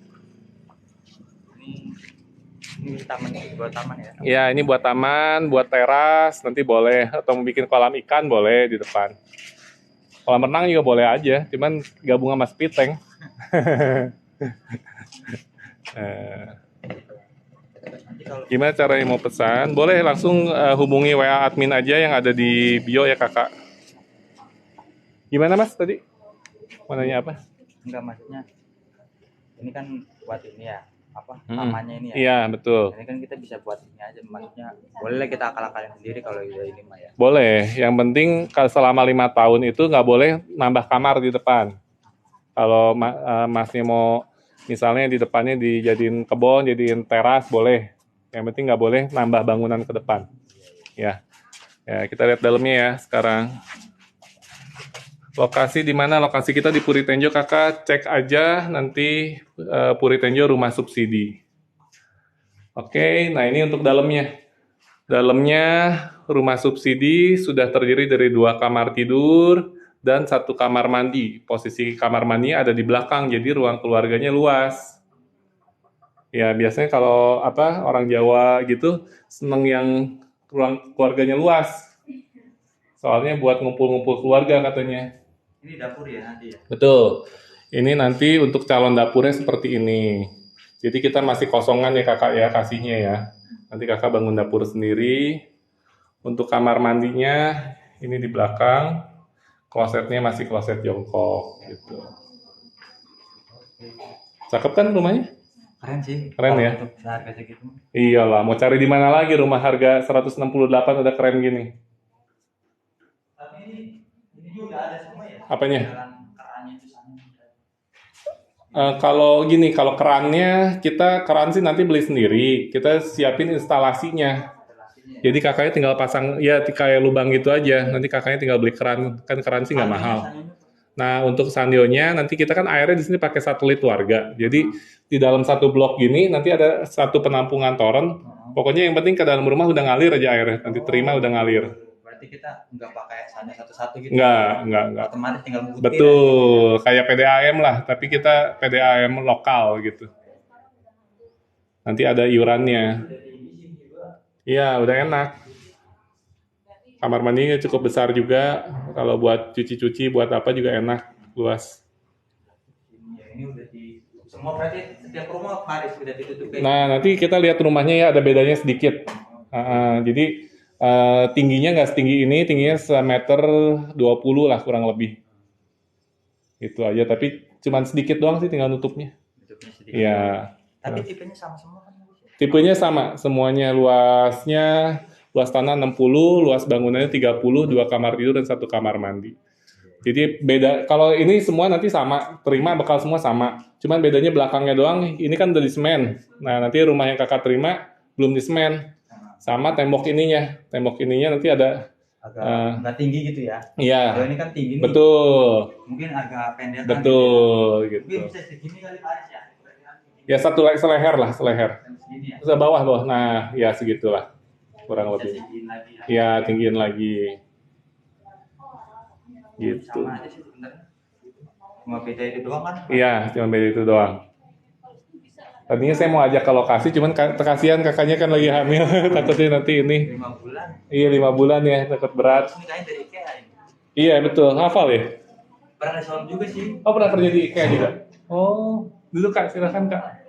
Ini taman buat taman ya. Ya, ini buat taman, buat teras, nanti boleh. Atau mau bikin kolam ikan boleh di depan. Kolam renang juga boleh aja, cuman gabung sama speed tank. Nanti kalau Gimana caranya mau pesan? Boleh langsung hubungi WA admin aja yang ada di bio ya Kakak. Gimana Mas tadi? Mau nanya apa? enggak maksudnya ini kan buat ini ya tamannya ini ya. Iya, betul. Ini kan kita bisa buat ini aja maksudnya boleh kita akal-akalin sendiri kalau udah ini mah ya. Boleh. Yang penting kalau selama 5 tahun itu nggak boleh nambah kamar di depan. Kalau Masnya mau misalnya di depannya dijadiin kebun, jadiin teras boleh. Yang penting nggak boleh nambah bangunan ke depan. Ya. Ya, kita lihat dalamnya ya sekarang. Lokasi di mana? Lokasi kita di Puri Tenjo, Kakak cek aja nanti Puri Tenjo rumah subsidi. Oke, nah ini untuk dalamnya. Dalamnya rumah subsidi sudah terdiri dari 2 kamar tidur dan 1 kamar mandi. Posisi kamar mandi ada di belakang, jadi ruang keluarganya luas. Ya biasanya kalau orang Jawa gitu seneng yang ruang keluarganya luas. Soalnya buat ngumpul-ngumpul keluarga katanya. Ini dapur ya nanti ya. Betul. Ini nanti untuk calon dapurnya seperti ini. Jadi kita masih kosongan ya Kakak ya kasihnya ya. Nanti Kakak bangun dapur sendiri. Untuk kamar mandinya ini di belakang. Klosetnya masih kloset jongkok gitu. Cakep kan rumahnya? Keren sih. Keren Kalau ya? Untuk harga segitu. Iyalah, mau cari di mana lagi rumah harga 168 udah keren gini. Tapi ini juga ada semua ya. Apanya? Jalan kerannya itu sana. Kalau kerannya keran sih nanti beli sendiri. Kita siapin instalasinya. Jadi kakaknya tinggal pasang ya kayak lubang gitu aja. Nanti kakaknya tinggal beli keran. Kan keran sih nggak mahal. Nah untuk sandionya nanti kita kan airnya di sini pakai satelit warga. Jadi di dalam satu blok gini nanti ada satu penampungan toren. Pokoknya yang penting ke dalam rumah udah ngalir aja airnya. Nanti terima udah ngalir. Berarti kita nggak pakai sana satu-satu gitu. Nggak. Otomatis tinggal bukti. Betul, kayak PDAM lah, tapi kita PDAM lokal gitu. Nanti ada iurannya. Iya, udah enak. Kamar mandinya cukup besar juga. Kalau buat cuci-cuci, buat apa juga enak, luas. Ini udah di semua berarti setiap rumah Paris udah ditutup kayak Nah, nanti kita lihat rumahnya ya, ada bedanya sedikit. Jadi tingginya nggak setinggi ini, tingginya semeter 20 lah kurang lebih. Itu aja, tapi cuman sedikit doang sih tinggal nutupnya. tutupnya sedikit. Iya. Tapi tipenya sama semua kan? Tipenya sama, semuanya luas tanah 60, luas bangunannya 30, 2 kamar tidur dan 1 kamar mandi. Jadi beda, kalau ini semua nanti sama, terima bakal semua sama. Cuman bedanya belakangnya doang, ini kan udah di semen. Nah, nanti rumah yang kakak terima belum di semen. Sama tembok ininya nanti ada, Agak nggak tinggi gitu ya? iya, Kalau ini kan tinggi nih. betul, Mungkin agak pendek. betul, Mungkin gitu. bisa segini kali Paris ya? Ya seleher lah, seleher. Segini ya? Ke bawah, nah ya segitulah, kurang Bisa lebih. tinggiin lagi ya? Ya tinggiin lagi, gitu. Sama aja sih sebenarnya. Cuma beda itu doang kan? Iya, cuma beda itu doang. Tadinya saya mau ajak ke lokasi, cuman kasihan kakaknya kan lagi hamil, takutnya nanti ini. 5 bulan. Iya 5 bulan ya, takut berat. Ini kayaknya dari IKEA ini. Iya betul, hafal ya. Pernah di Solom juga sih. Oh pernah kerja di IKEA juga. Oh, duduk kak, silakan kak.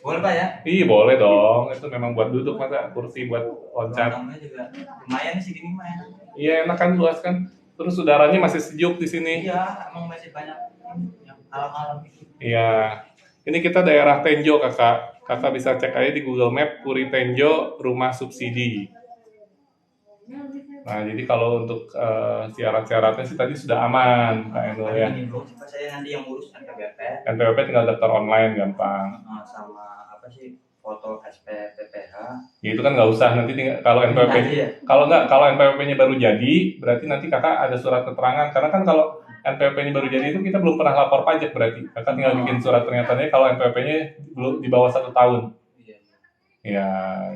Boleh Pak ya? Iya boleh dong, itu memang buat duduk masa kursi buat loncat. Ruang tamunya juga lumayan sih gini mah ya. Iya enak kan, luas kan. Terus udaranya masih sejuk di sini. Iya, emang masih banyak yang alam-alam gitu. Iya. Ini kita daerah Tenjo kakak. Kakak bisa cek aja di Google Map, Puri Tenjo, rumah subsidi. Nah, jadi kalau untuk syarat-syaratnya sih tadi sudah aman, Kak Eno ya. Ini bro, coba saya nanti yang ngurus NPWP NPWP tinggal daftar online gampang. sama apa sih foto SPPPH. Ya itu kan nggak usah, nanti kalau NPWP, Nanti ya? kalau NPWP-nya baru jadi, berarti nanti kakak ada surat keterangan. Karena kan kalau NPWP-nya baru jadi itu kita belum pernah lapor pajak berarti. Kakak tinggal bikin surat pernyataannya kalau NPWP-nya belum di bawah 1 tahun. Iya. Ya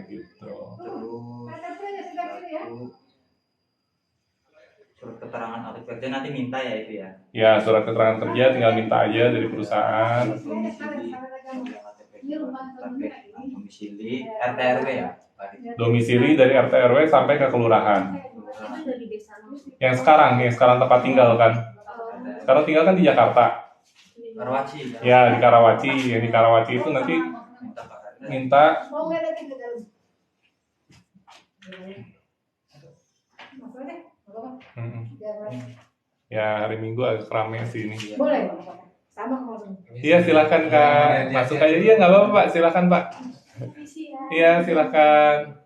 gitu. Terus satu surat keterangan aktif kerja nanti minta ya itu ya. Ya surat keterangan kerja tinggal minta aja dari perusahaan. Domisili RT RW ya. Domisili dari RT RW sampai ke kelurahan. Yang sekarang tempat tinggal kan. Sekarang tinggal kan di Jakarta. Karawaci. Ya di Karawaci. Yang di Karawaci itu nanti minta ya hari Minggu agak rame sih ini. Boleh, sama kalau Iya silakan kak, masuk aja. Iya nggak apa-apa pak, silakan pak. Iya silakan.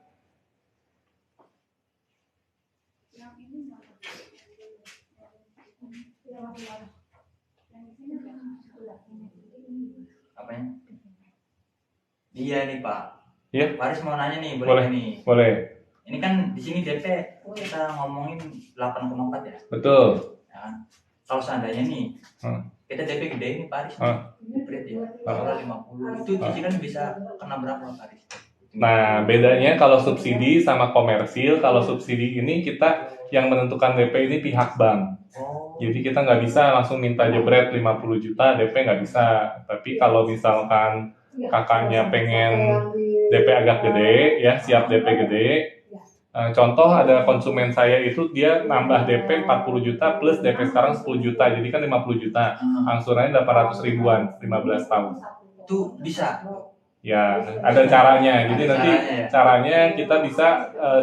Apanya? Iya nih Pak. Iya. Paris mau nanya nih, boleh Boleh. nggak nih? Boleh. Ini kan di sini DP kita ngomongin 8,4 ya. Betul. Ya kan? Kalau seandainya nih kita DP gede ini Paris. Berat ya. Kalau 50 itu cicilan bisa kena berapa Paris? Nah, bedanya kalau subsidi sama komersil, kalau subsidi ini kita yang menentukan DP ini pihak bank. Oh. Jadi kita nggak bisa langsung minta jebret 50 juta, DP nggak bisa. Tapi kalau misalkan kakaknya pengen DP agak gede, ya siap DP gede. Contoh ada konsumen saya itu dia nambah DP 40 juta plus DP sekarang 10 juta, jadi kan 50 juta. Angsurannya 800 ribuan, 15 tahun. Itu bisa. Ya, ada caranya. Jadi nanti Caranya ya? caranya kita bisa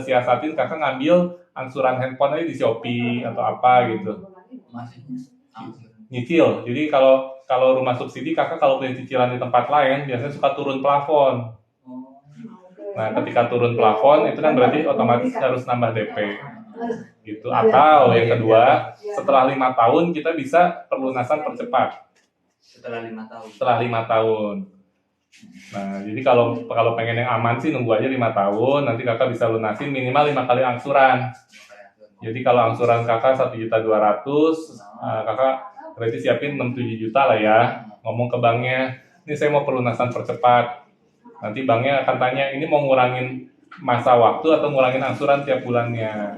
siasatin kakak ngambil angsuran handphone aja di Shopee atau apa gitu. Maksudnya Nyicil. Jadi kalau rumah subsidi kakak kalau punya cicilan di tempat lain biasanya suka turun plafon. Nah, ketika turun plafon itu kan berarti otomatis harus nambah DP. Gitu. Atau yang kedua, setelah 5 tahun kita bisa perlunasan percepat. setelah 5 tahun. Setelah 5 tahun. Nah, jadi kalau pengen yang aman sih nunggu aja 5 tahun, nanti kakak bisa lunasin minimal 5 kali angsuran. Jadi kalau angsuran kakak 1.200.000, kakak berarti siapin 6-7 juta lah ya. Ngomong ke banknya, ini saya mau pelunasan percepat. Nanti banknya akan tanya, ini mau ngurangin masa waktu atau ngurangin angsuran tiap bulannya.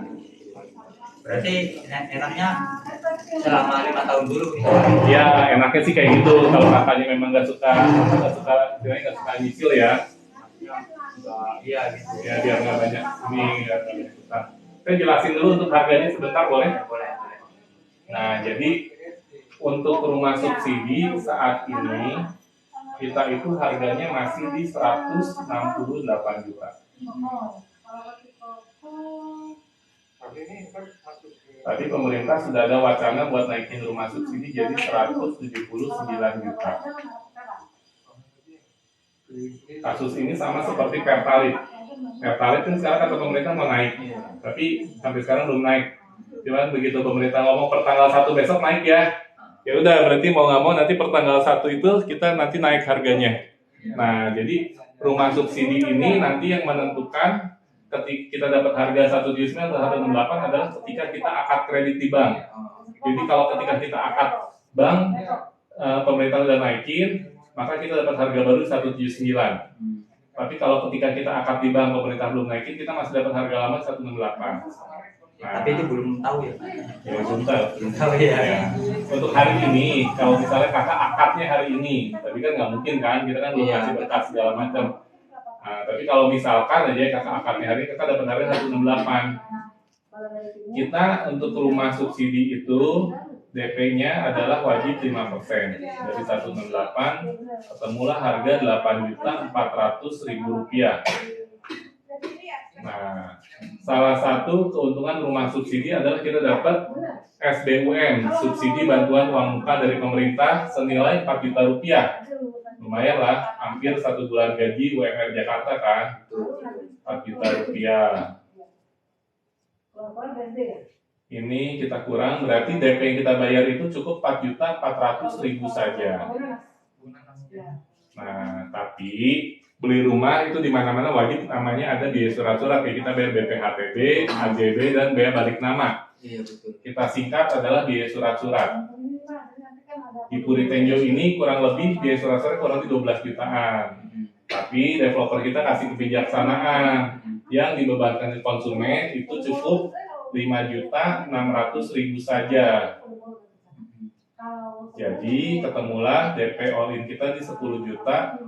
Berarti enaknya selama 5 tahun dulu. Ya, enaknya sih kayak gitu. Kalau kakaknya memang nggak suka nyicil ya. Iya gitu. Ya biar nggak banyak ini nggak banyak utang. Saya jelasin dulu untuk harganya sebentar boleh? Boleh. Nah, jadi untuk rumah subsidi saat ini kita itu harganya masih di 168 juta. Tapi pemerintah sudah ada wacana buat naikin rumah subsidi jadi 179 juta. Kasus ini sama seperti Pertalite. Pertalite kan sekarang kata pemerintah mau naik, tapi sampai sekarang belum naik. Cuman begitu pemerintah ngomong per tanggal 1 besok naik ya, ya udah berarti mau nggak mau nanti per tanggal 1 itu kita nanti naik harganya. Nah, jadi rumah subsidi ini nanti yang menentukan ketika kita dapat harga 1,9 atau 1,68 adalah ketika kita akad kredit di bank. Jadi kalau ketika kita akad bank, pemerintah udah naikin, maka kita dapat harga baru 1,79. Tapi kalau ketika kita akad di bank pemerintah belum naikin, kita masih dapat harga lama 1,68. Nah, Tapi itu belum tahu ya. ya belum tahu. Belum tahu ya. Ya. Untuk hari ini, kalau misalnya kakak akadnya hari ini, tapi kan nggak mungkin kan, kita kan belum kasih berkas segala macam. Nah, tapi kalau misalkan aja kakak akadnya hari ini, kakak dapat harga 168. Kita untuk rumah subsidi itu DP-nya adalah wajib 5%. Dari 168 ketemulah harga 8.400.000 rupiah. Nah, salah satu keuntungan rumah subsidi adalah kita dapat SBUM, subsidi bantuan uang muka dari pemerintah senilai 4 juta rupiah. Lumayan lah, hampir 1 bulan gaji UMR Jakarta kan, 4 juta rupiah. Ini kita kurang, berarti DP yang kita bayar itu cukup 4.400.000 saja. Nah, tapi beli rumah itu di mana-mana wajib namanya ada biaya surat-surat, kayak kita bayar BPHTB, AJB, dan biaya balik nama. Iya betul. Kita singkat adalah biaya surat-surat. Di Puri Tenjo ini kurang lebih biaya surat-surat kurang lebih 12 jutaan. Tapi developer kita kasih kebijaksanaan yang dibebankan ke konsumen itu cukup 5.600.000 saja. Jadi ketemulah DP all in kita di 10 juta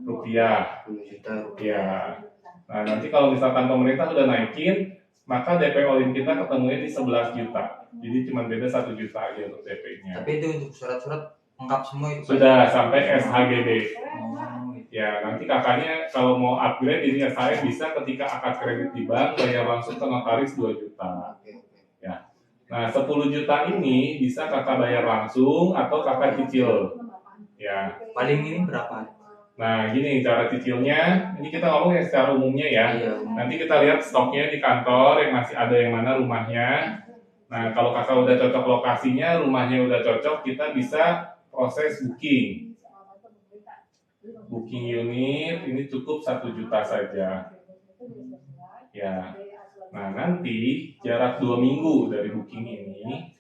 rupiah. 10 juta Ya. Nah, nanti kalau misalkan pemerintah sudah naikin, maka DP all in kita ketemunya di 11 juta. Jadi cuma beda 1 juta aja untuk DP-nya. Tapi itu untuk surat-surat lengkap semua itu. Sudah sampai SHGB. Oh, Ya, nanti kakaknya kalau mau upgrade ini saya bisa ketika akad kredit di bank bayar langsung ke notaris 2 juta. Ya. Nah, 10 juta ini bisa kakak bayar langsung atau kakak cicil. Ya. paling ini berapa? Nah, gini cara cicilnya. Ini kita ngomong yang secara umumnya ya. Iya. Nanti kita lihat stoknya di kantor yang masih ada yang mana rumahnya. Nah, kalau kakak udah cocok lokasinya, rumahnya udah cocok, kita bisa proses booking. Booking unit ini cukup 1 juta saja. Ya. Nah, nanti jarak 2 minggu dari booking ini,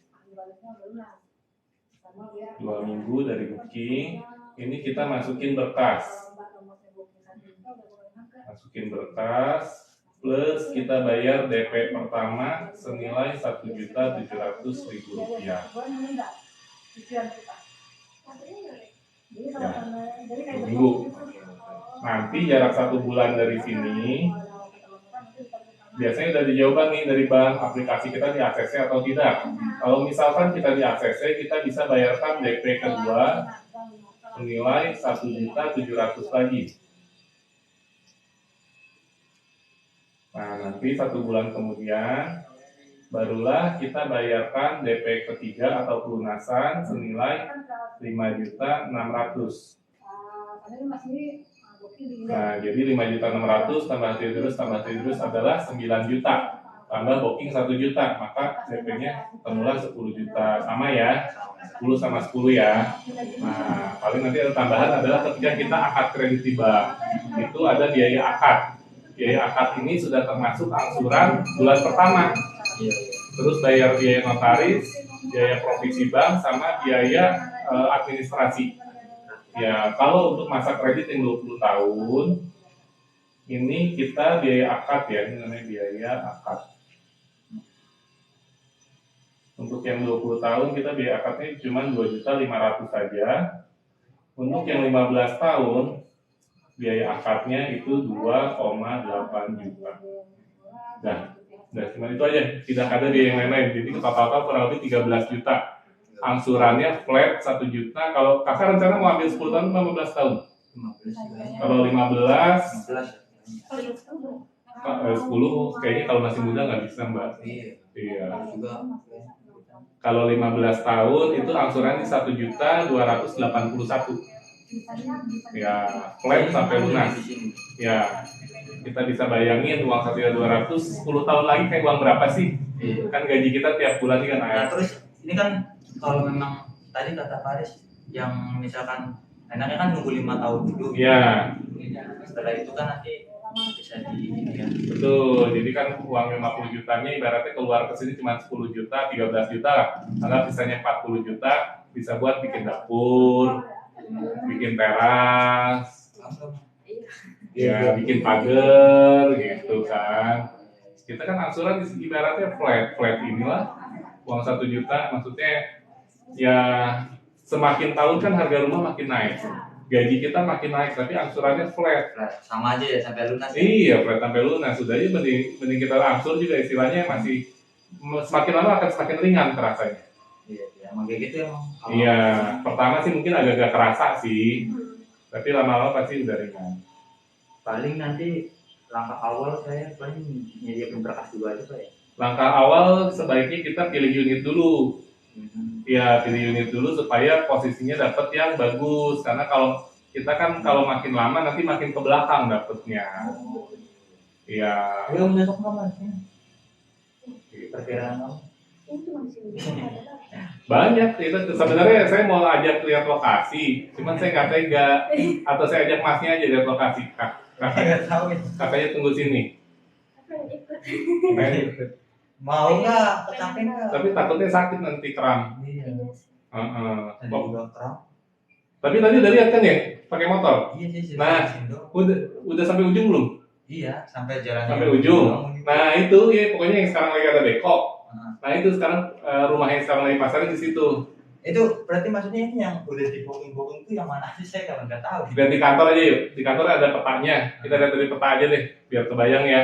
2 minggu dari booking, ini kita masukin berkas. Masukin berkas, plus kita bayar DP pertama senilai 1.700.000 rupiah. Ya, 2 minggu. Nanti jarak 1 bulan dari sini, biasanya udah dijawab nih dari bank, aplikasi kita di ACC atau tidak. Kalau misalkan kita di ACC, kita bisa bayarkan DP kedua senilai 1.700.000 lagi. Nah, nanti 1 bulan kemudian barulah kita bayarkan DP ketiga atau pelunasan senilai 5.600.000. Nah, jadi 5.600.000 tambah terus adalah 9 juta. Tambah booking 1 juta, maka DP-nya ketemulah 10 juta. Sama ya, 10 sama 10 ya. Nah, paling nanti ada tambahan adalah ketika kita akad kredit di bank. Itu ada biaya akad. Biaya akad ini sudah termasuk angsuran bulan pertama. Terus bayar biaya notaris, biaya provisi bank, sama biaya administrasi. Ya, kalau untuk masa kredit yang 20 tahun, ini kita biaya akad ya, ini namanya biaya akad. Untuk yang 20 tahun kita biaya akadnya cuma 2.500.000 saja. Untuk yang 15 tahun, biaya akadnya itu 2,8 juta. Nah, Udah cuma itu aja, tidak ada di yang lain-lain. Jadi total kurang lebih 13 juta. Angsurannya flat 1 juta. Kalau kakak rencana mau ambil 10 tahun 15 tahun? 15 Kalau 15, 15 Oh iya, tahu. 10 kayaknya kalau masih muda nggak bisa mbak. iya Iya. juga Kalau 15 tahun itu angsurannya 1.281. Ya, flat sampai lunas. di sini. Ya, kita bisa bayangin uang 1.200 10 tahun lagi kayak uang berapa sih? Iya. Kan gaji kita tiap bulan kan Nah, terus ini kan kalau memang tadi kata Faris yang misalkan enaknya kan nunggu 5 tahun dulu. Ya, Setelah itu kan nanti bisa di ya. betul. Jadi kan uang 50 jutanya ibaratnya keluar ke sini cuma 10 juta, 13 juta lah. Karena sisanya 40 juta bisa buat bikin dapur, bikin teras, ya bikin pagar gitu kan. Kita kan angsuran ibaratnya flat inilah uang 1 juta, maksudnya ya semakin tahun kan harga rumah makin naik, gaji kita makin naik, tapi angsurannya flat. Nah, sama aja ya sampai lunas. Iya, flat sampai lunas. Sudah aja mending kita angsur juga, istilahnya masih semakin lama akan semakin ringan terasanya. Iya, emang kayak gitu emang. Iya, pertama sih mungkin agak-agak kerasa sih, tapi lama-lama pasti udah ringan. Paling nanti langkah awal saya paling nyediain berkas juga aja Pak ya. Langkah awal sebaiknya kita pilih unit dulu. Ya, pilih unit dulu supaya posisinya dapat yang bagus. Karena kalau kita kan kalau makin lama nanti makin ke belakang dapatnya. Iya. Ya besok kapan sih? Perkiraan kamu? Banyak itu sebenarnya saya mau ajak lihat lokasi, cuman saya nggak tega. Atau saya ajak masnya aja lihat lokasi. Nggak tahu ya. Kakaknya tunggu sini. Mau nggak? Kecapean nggak? Tapi takutnya sakit nanti kram. Iya. Tadi Oh, juga kram. tapi tadi udah lihat kan ya pakai motor. Iya sih. Nah, udah sampai ujung belum? Iya, sampai jalan Sampai ujung. Nah itu ya pokoknya yang sekarang lagi ada beko. Nah itu sekarang rumah yang sekarang lagi pasarin di situ. Itu berarti maksudnya ini yang udah di booking itu yang mana sih saya kalau nggak tahu. Lihat di kantor aja yuk. Di kantor ada petanya. Kita lihat dari peta aja deh, biar kebayang ya.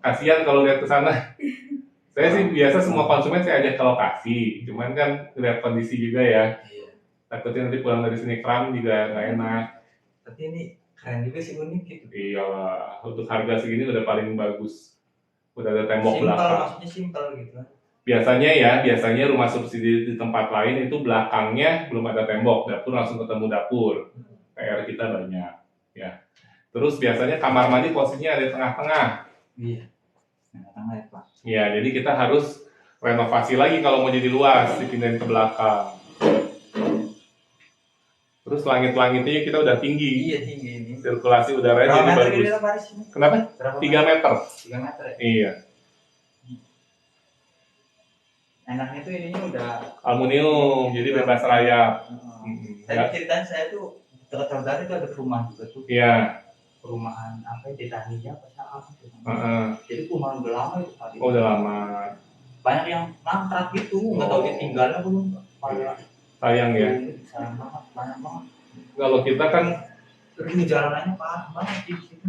Kasihan kalau lihat ke sana. Saya sih biasa semua konsumen saya ajak ke lokasi. Cuman kan lihat kondisi juga ya. Iya. Takutnya nanti pulang dari sini kram juga nggak enak. Tapi ini keren juga sih, unik gitu. Iya, untuk harga segini udah paling bagus. Udah ada tembok Simpel, belakang. maksudnya simpel gitu. Biasanya rumah subsidi di tempat lain itu belakangnya belum ada tembok, dapur langsung ketemu dapur. PR kita banyak, ya. Terus biasanya kamar mandi posisinya ada di tengah-tengah. Iya. Tengah ya Pak. Ya, jadi kita harus renovasi lagi kalau mau jadi luas, dipindahin ke belakang. Terus langit-langitnya kita udah tinggi, Iya tinggi ini. sirkulasi udara Berapa jadi meter bagus. ini lah Paris ini? Kenapa? Berapa 3 meter. 3 meter ya? Iya. Enaknya tuh ininya udah Aluminium, jadi bebas rayap. Tadi ceritanya saya tuh dekat saudara itu ada perumahan juga tuh. Iya. Perumahan apa ya, Titania apa apa tuh. Heeh. Jadi perumahan udah lama itu tadi. Oh, udah lama. Banyak yang mangkrak gitu, nggak tahu ditinggalnya belum. Sayang ya. Sayang banget, banyak banget. Kalau kita kan, Terus jalanannya parah banget di situ.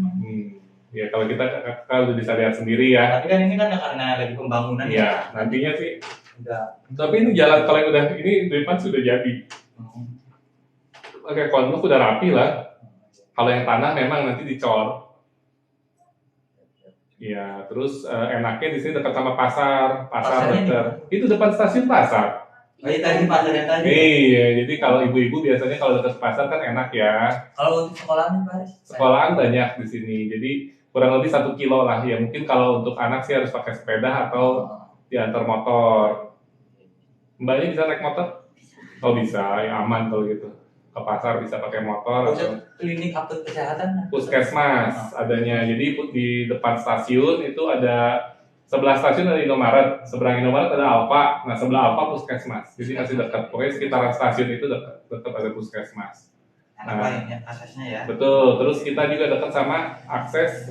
ya kalau kita udah bisa lihat sendiri ya. Tapi kan ini kan karena lagi pembangunan Iya, nantinya sih. udah. Tapi ini jalan kalau yang udah ini depan sudah jadi. Oke, konluk udah rapi lah. Kalau yang tanah memang nanti dicor. Iya, terus enaknya di sini dekat sama pasar Pasarnya dekat. Itu depan stasiun pasar. Oh iya tadi pasar yang tadi. Iya, jadi kalau ibu-ibu biasanya kalau dekat pasar kan enak ya. Kalau untuk sekolahan Paris? Sekolahan banyak di sini, jadi kurang lebih 1 kilo lah ya. Mungkin kalau untuk anak sih harus pakai sepeda atau diantar motor. Mbaknya bisa naik motor? Oh bisa, ya aman kalau gitu. Ke pasar bisa pakai motor atau Klinik akut kesehatan. puskesmas adanya. Jadi di depan stasiun itu ada, sebelah stasiun ada Indomaret, seberang Indomaret ada Alfa, nah sebelah Alfa puskesmas. Jadi masih dekat, pokoknya sekitaran stasiun itu dekat ada puskesmas. Enak banget ya aksesnya ya. Betul, terus kita juga dekat sama akses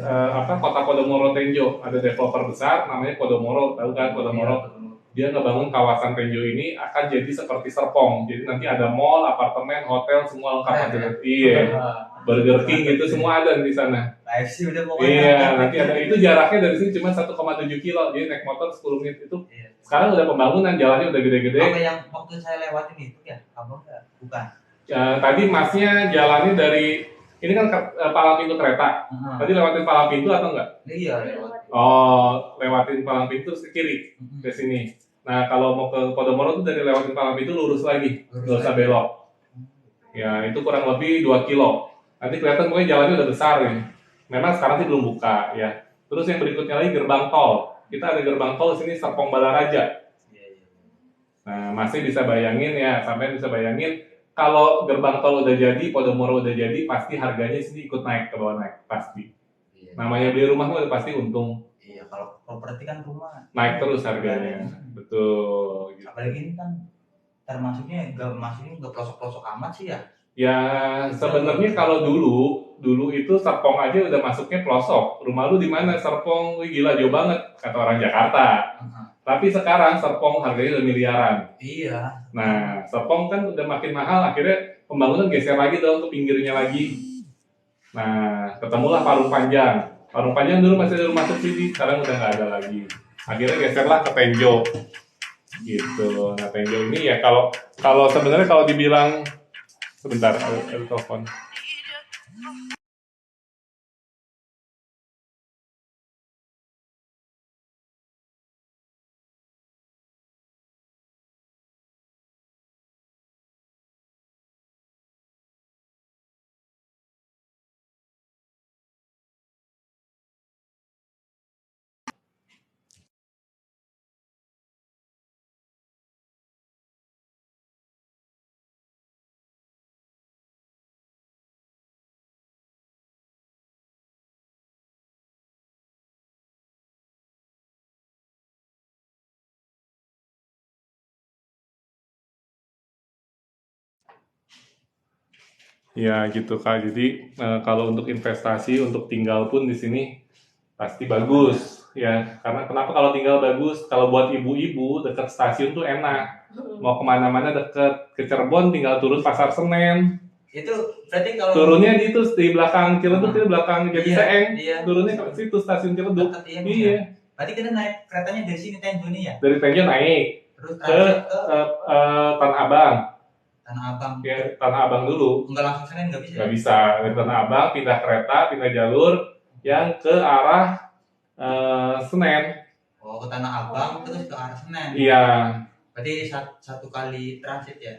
Kota Podomoro Tenjo. Ada developer besar namanya Podomoro, tahu kan Podomoro? dia ngebangun kawasan Tenjo ini akan jadi seperti Serpong. Jadi nanti ada mall, apartemen, hotel, semua lengkap Keren, ada. ya? Iya, Burger King gitu semua ada di sana. KFC udah pokoknya. Iya, nanti ada itu jaraknya dari sini cuma 1,7 kilo, jadi naik motor 10 menit itu. Iya. Sekarang udah pembangunan, jalannya udah gede-gede. Apa yang waktu saya lewatin itu ya? Abang enggak? Bukan. Tadi masnya jalannya dari ini kan palang pintu kereta. Tadi lewatin palang pintu atau enggak? Iya, lewat. Oh, lewatin palang pintu terus ke kiri ke sini. Nah, kalau mau ke Podomoro tuh dari lewatin palang pintu lurus lagi, nggak usah belok. Ya, itu kurang lebih 2 kilo. Nanti kelihatan pokoknya jalannya udah besar ya. Memang sekarang sih belum buka ya. Terus yang berikutnya lagi gerbang tol. Kita ada gerbang tol di sini Serpong Balaraja. Nah, masih bisa bayangin ya, sampai bisa bayangin kalau gerbang tol udah jadi, Podomoro udah jadi, pasti harganya sini ikut naik ke bawah naik, pasti. Iya. Namanya beli rumah udah pasti untung. Iya, kalau properti kan rumah Naik terus harganya. Betul. Gitu. apalagi ini kan termasuknya nggak pelosok-pelosok amat sih ya. Ya sebenarnya kalau dulu itu Serpong aja udah masuknya pelosok. Rumah lu di mana Serpong? Wih gila jauh banget kata orang Jakarta. Tapi sekarang Serpong harganya udah miliaran. Iya. Nah Serpong kan udah makin mahal. Akhirnya pembangunan geser lagi dong ke pinggirnya lagi. Nah ketemulah Parung Panjang. Parung Panjang dulu masih ada rumah subsidi. Sekarang udah nggak ada lagi. Akhirnya geserlah ke Tenjo. Gitu. Nah Tenjo ini ya kalau sebenarnya kalau dibilang sebentar, ada telepon. Ya gitu Kak. Jadi kalau untuk investasi untuk tinggal pun di sini pasti bagus ya. Karena kenapa kalau tinggal bagus? Kalau buat ibu-ibu dekat stasiun tuh enak. Mau kemana-mana deket. Ke Cirebon tinggal turun Pasar Senen. Itu berarti kalau Turunnya di belakang Ciledug, di belakang Jati Iya, Seeng. iya. Turunnya ke situ stasiun Ciledug. dekat, iya. Iya. Berarti kita naik keretanya dari sini Tenjo nih ya. Dari Tenjo naik Terus ke transit ke Tanah Abang. Tanah Abang. Ya, Tanah Abang dulu. Enggak langsung Senen nggak bisa. Nggak bisa. Dari Tanah Abang pindah kereta, pindah jalur yang ke arah Senen. Oh, ke Tanah Abang terus ke arah Senen. Iya. Berarti satu kali transit ya.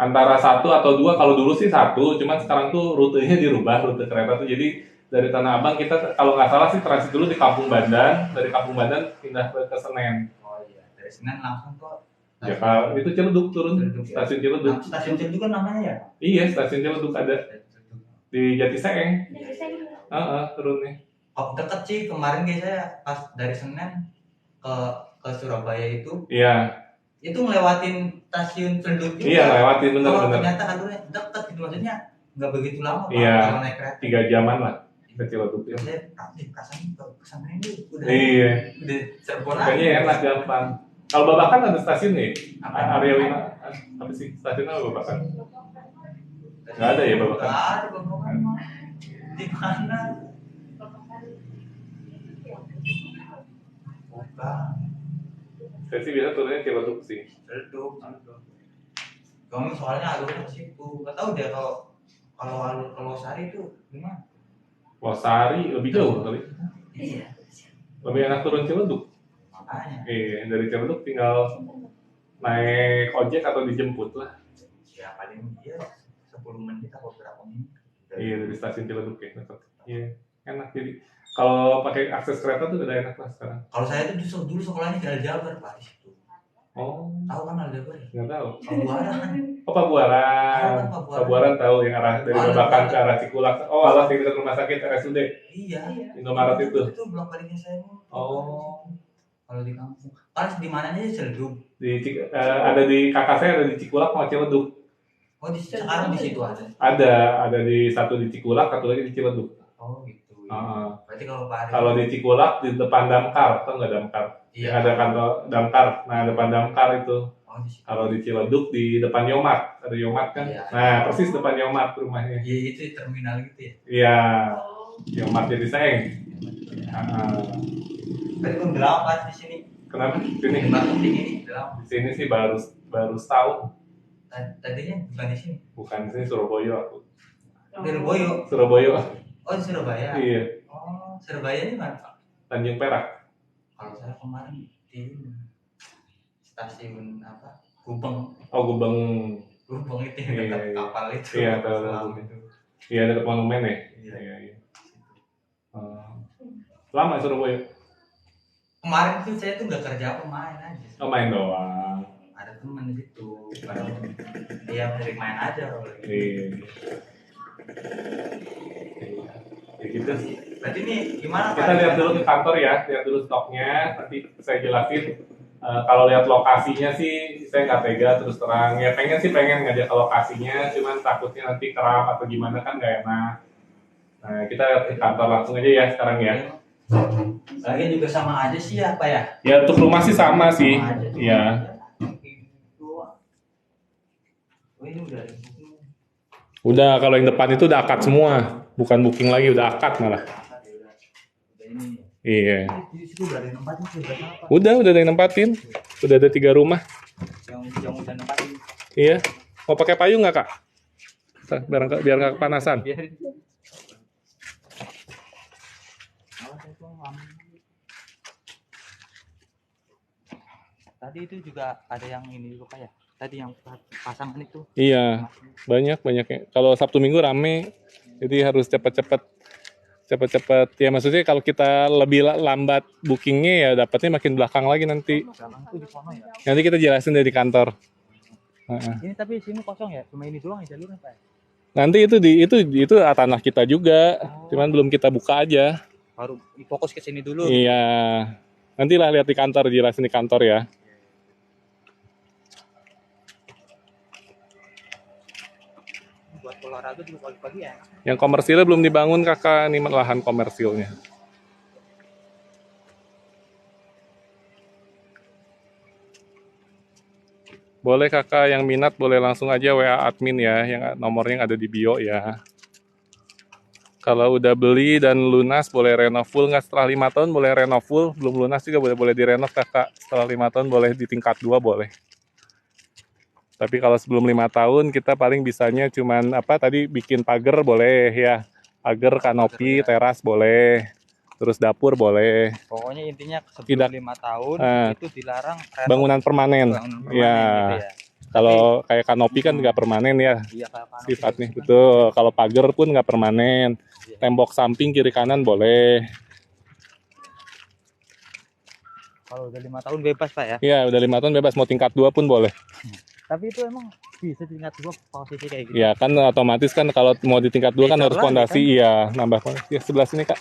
Antara 1 atau 2, kalau dulu sih 1, cuman sekarang tuh rutenya dirubah, rute kereta tuh. Jadi dari Tanah Abang kita kalau nggak salah sih transit dulu di Kampung Bandan, dari Kampung Bandan pindah ke Senen. Oh iya, dari Senen langsung ke Ya kalau itu Ciledug turun, Ciledug, ya. stasiun Ciledug. Nah, stasiun Ciledug kan namanya ya? Iya, stasiun Ciledug ada di Jati Seeng. Turunnya. Oh, deket sih kemarin guys saya pas dari Senen ke Surabaya itu. Iya. Itu ngelewatin stasiun Ciledug juga. Iya, lewatin bener-bener. Ternyata alurnya deket gitu, maksudnya nggak begitu lama Pak, Iya. kalau naik kereta. 3 jaman lah ke Ciledug ya. Saya kasih ke pesantren ini udah Iya. Cirebon Kayaknya aja. enak gampang. Kalau Babakan ada stasiun nih. Apa? Area Wina apa sih stasiunnya Babakan? Nggak ada ya Babakan? Nggak ada Babakan mah. Di mana? Bukan. Saya sih biasa turunnya Ciledug sih. Ciledug. Kamu soalnya alurnya ke situ. Nggak tahu deh kalau alur ke Losari itu gimana? Losari lebih jauh kali. Iya. Lebih enak turun Ciledug. Makanya. Dari Ciledug tinggal naik ojek atau dijemput lah. Ya paling dia 10 menit atau berapa menit. Iya dari stasiun Ciledug ya. Iya enak jadi. Kalau pakai akses kereta tuh udah enak lah sekarang. Kalau saya tuh dulu sekolahnya di Aljabar Pak di situ. Oh, Tahu kan Aljabar ya? nggak tahu. Pabuaran. Oh Pabuaran. Pabuaran tahu yang arah dari Babakan ke arah Cikulak. Oh alas yang dekat rumah sakit RSUD. Iya. Indomaret itu. Itu blok baliknya saya. Oh. Kalau di kampung. Pas di mana aja Ciledug. Ada di kakak saya ada di Cikulak sama Ciledug. Oh sekarang di situ ada. Ada di satu di Cikulak, satu lagi di Ciledug. Oh gitu. Berarti kalau Pak Ari Kalau di Cikulak di depan Damkar, tau nggak Damkar? iya, Ada kantor Damkar. Nah, depan Damkar itu. oh di situ. Kalau di Ciledug di depan Yomat, ada Yomat kan? Iya. Nah, persis depan Yomat rumahnya. Iya itu terminal gitu ya. Iya, Oh, Yomat jadi Seng. Berarti udah lama Pak di sini. Kenapa? Sini. Jembatan penting ini udah lama. Di sini sih baru setahun. Tadinya bukan di sini. Bukan di sini Surabaya aku. Di Surabaya. Surabaya. Oh di Surabaya. Iya, Oh Surabaya ini mana Pak? Tanjung Perak. Kalau saya kemarin di stasiun apa? Gubeng. Oh, Gubeng. Gubeng itu yang Iya, dekat iya. kapal itu. Iya, Selam tahu. itu. Iya, dekat monumen ya. Iya. Iya. Lama Surabaya. Kemarin tuh saya tuh nggak kerja apa main aja. Oh, main doang. Ada teman di situ. Padahal dia sering main aja kalau lagi. Iya. Ya gitu. Berarti ini gimana Kita lihat dulu ke kantor ya, lihat dulu stoknya. Nanti saya jelasin. Kalau lihat lokasinya sih, saya nggak tega terus terang. Ya pengen ngajak ke lokasinya, cuman takutnya nanti kerap atau gimana kan nggak enak. Nah, kita lihat ke kantor langsung aja ya sekarang ya. Lagi juga sama aja sih apa ya? Ya untuk rumah sih sama sih. Sama aja tuh. Iya. Oh, ini udah. Udah kalau yang depan itu udah akad semua, bukan booking lagi, udah akad malah. Udah ini. Iya. Di situ udah ada yang nempatin sih berarti apa? Udah ada yang nempatin. Udah ada 3 rumah. Yang udah nempatin. Iya. Mau pakai payung nggak kak? Biar nggak kepanasan. Biarin. Awas itu lama. Tadi itu juga ada yang ini juga ya. Tadi yang pasangan itu. Iya. Banyak. Kalau Sabtu Minggu rame. Jadi harus cepet-cepet. Ya maksudnya kalau kita lebih lambat bookingnya ya dapatnya makin belakang lagi nanti. Belakang itu di sono ya. Nanti kita jelasin dari kantor. Ini tapi sini kosong ya. Cuma ini doang ya jalurnya Pak. Nanti itu tanah kita juga. Cuman belum kita buka aja. Baru fokus ke sini dulu. Iya. Nantilah lihat di kantor, jelasin di kantor ya. Buat olahraga juga pagi-pagi ya. Yang komersilnya belum dibangun kakak, ini lahan komersilnya. Boleh kakak yang minat boleh langsung aja WA admin ya, yang nomornya ada di bio ya. Kalau udah beli dan lunas boleh renov full, nggak setelah 5 tahun boleh renov full, belum lunas juga boleh direnov kakak. Setelah 5 tahun boleh di tingkat 2 boleh. Tapi kalau sebelum 5 tahun kita paling bisanya cuman tadi bikin pagar boleh ya. Pagar, kanopi, teras boleh. Terus dapur boleh. Pokoknya intinya Tidak. sebelum 5 tahun itu dilarang Bangunan permanen. Ya. gitu ya. Kalau kayak kanopi kan nggak permanen ya Iya kayak kanopi sifatnya. gitu kan. Betul. Kalau pagar pun nggak permanen. Iya. Tembok samping kiri kanan boleh. Kalau udah 5 tahun bebas Pak ya. Ya udah 5 tahun bebas, mau tingkat 2 pun boleh. Tapi itu emang bisa tingkat 2 posisi kayak gitu. Ya kan otomatis kan kalau mau di tingkat 2 kan Dicor harus lagi, fondasi. kan? Iya, nambah fondasi. Ya sebelah sini kak.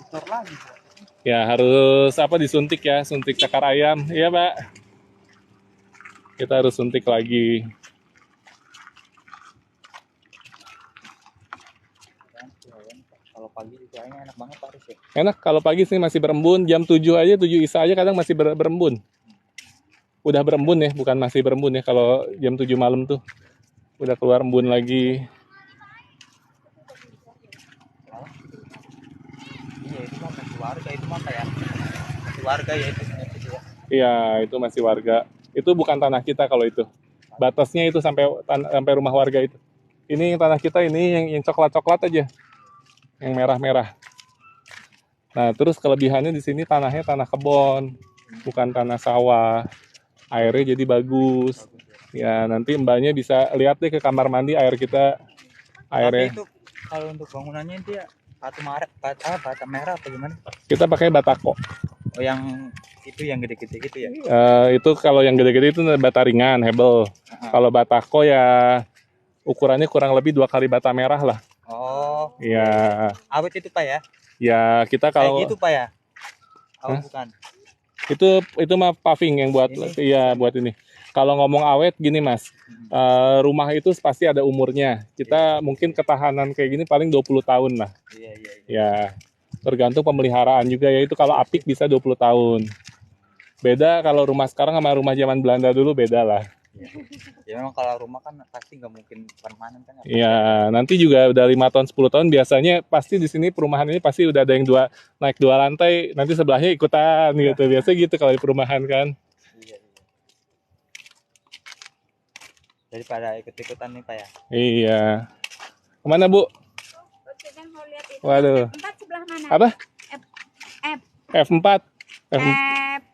Dicor lagi. Pak. Ya harus disuntik ya, suntik cakar ayam. Iya Pak. Kita harus suntik lagi. Kalau pagi juga enak banget Pak Aris ya. Enak kalau pagi sih masih berembun, jam 7 aja, 7 ISA aja kadang masih berembun. Udah berembun ya, bukan masih berembun ya kalau jam 7 malam tuh. Udah keluar embun lagi. Iya itu mah masih warga itu mah kayak masih warga ya itu. Iya, itu masih warga. Itu bukan tanah kita kalau itu. Batasnya itu sampai rumah warga itu. Ini tanah kita ini yang coklat-coklat aja. Yang merah-merah. Nah, terus kelebihannya di sini tanahnya tanah kebon, bukan tanah sawah. Airnya jadi bagus. Ya, nanti mbaknya bisa lihat deh ke kamar mandi air kita. Airnya. Tapi itu kalau untuk bangunannya itu ya bata merah apa gimana? Kita pakai batako. Oh yang itu yang gede-gede gitu ya. Itu kalau yang gede-gede itu bata ringan, hebel. Kalau batako ya ukurannya kurang lebih 2 kali bata merah lah. Oh. Ya. Awet itu Pak ya? Ya kita kalau kayak gitu Pak ya? Oh bukan. Itu mah paving yang buat iya buat ini. Kalau ngomong awet gini Mas, rumah itu pasti ada umurnya. Kita mungkin ketahanan kayak gini paling 20 tahun lah. Iya. Ya, tergantung pemeliharaan juga ya. Itu kalau apik bisa 20 tahun. Beda kalau rumah sekarang sama rumah zaman Belanda dulu beda lah. Ya memang kalau rumah kan pasti nggak mungkin permanen kan. Ya, nanti juga udah 5 tahun 10 tahun biasanya pasti di sini perumahan ini pasti udah ada yang naik 2 lantai, nanti sebelahnya ikutan gitu. Biasa gitu kalau di perumahan kan. Iya. Daripada ikut-ikutan nih Pak ya. Iya. Kemana Bu? Oke, kan mau lihat itu. Waduh. F4 sebelah mana? Apa? F F4.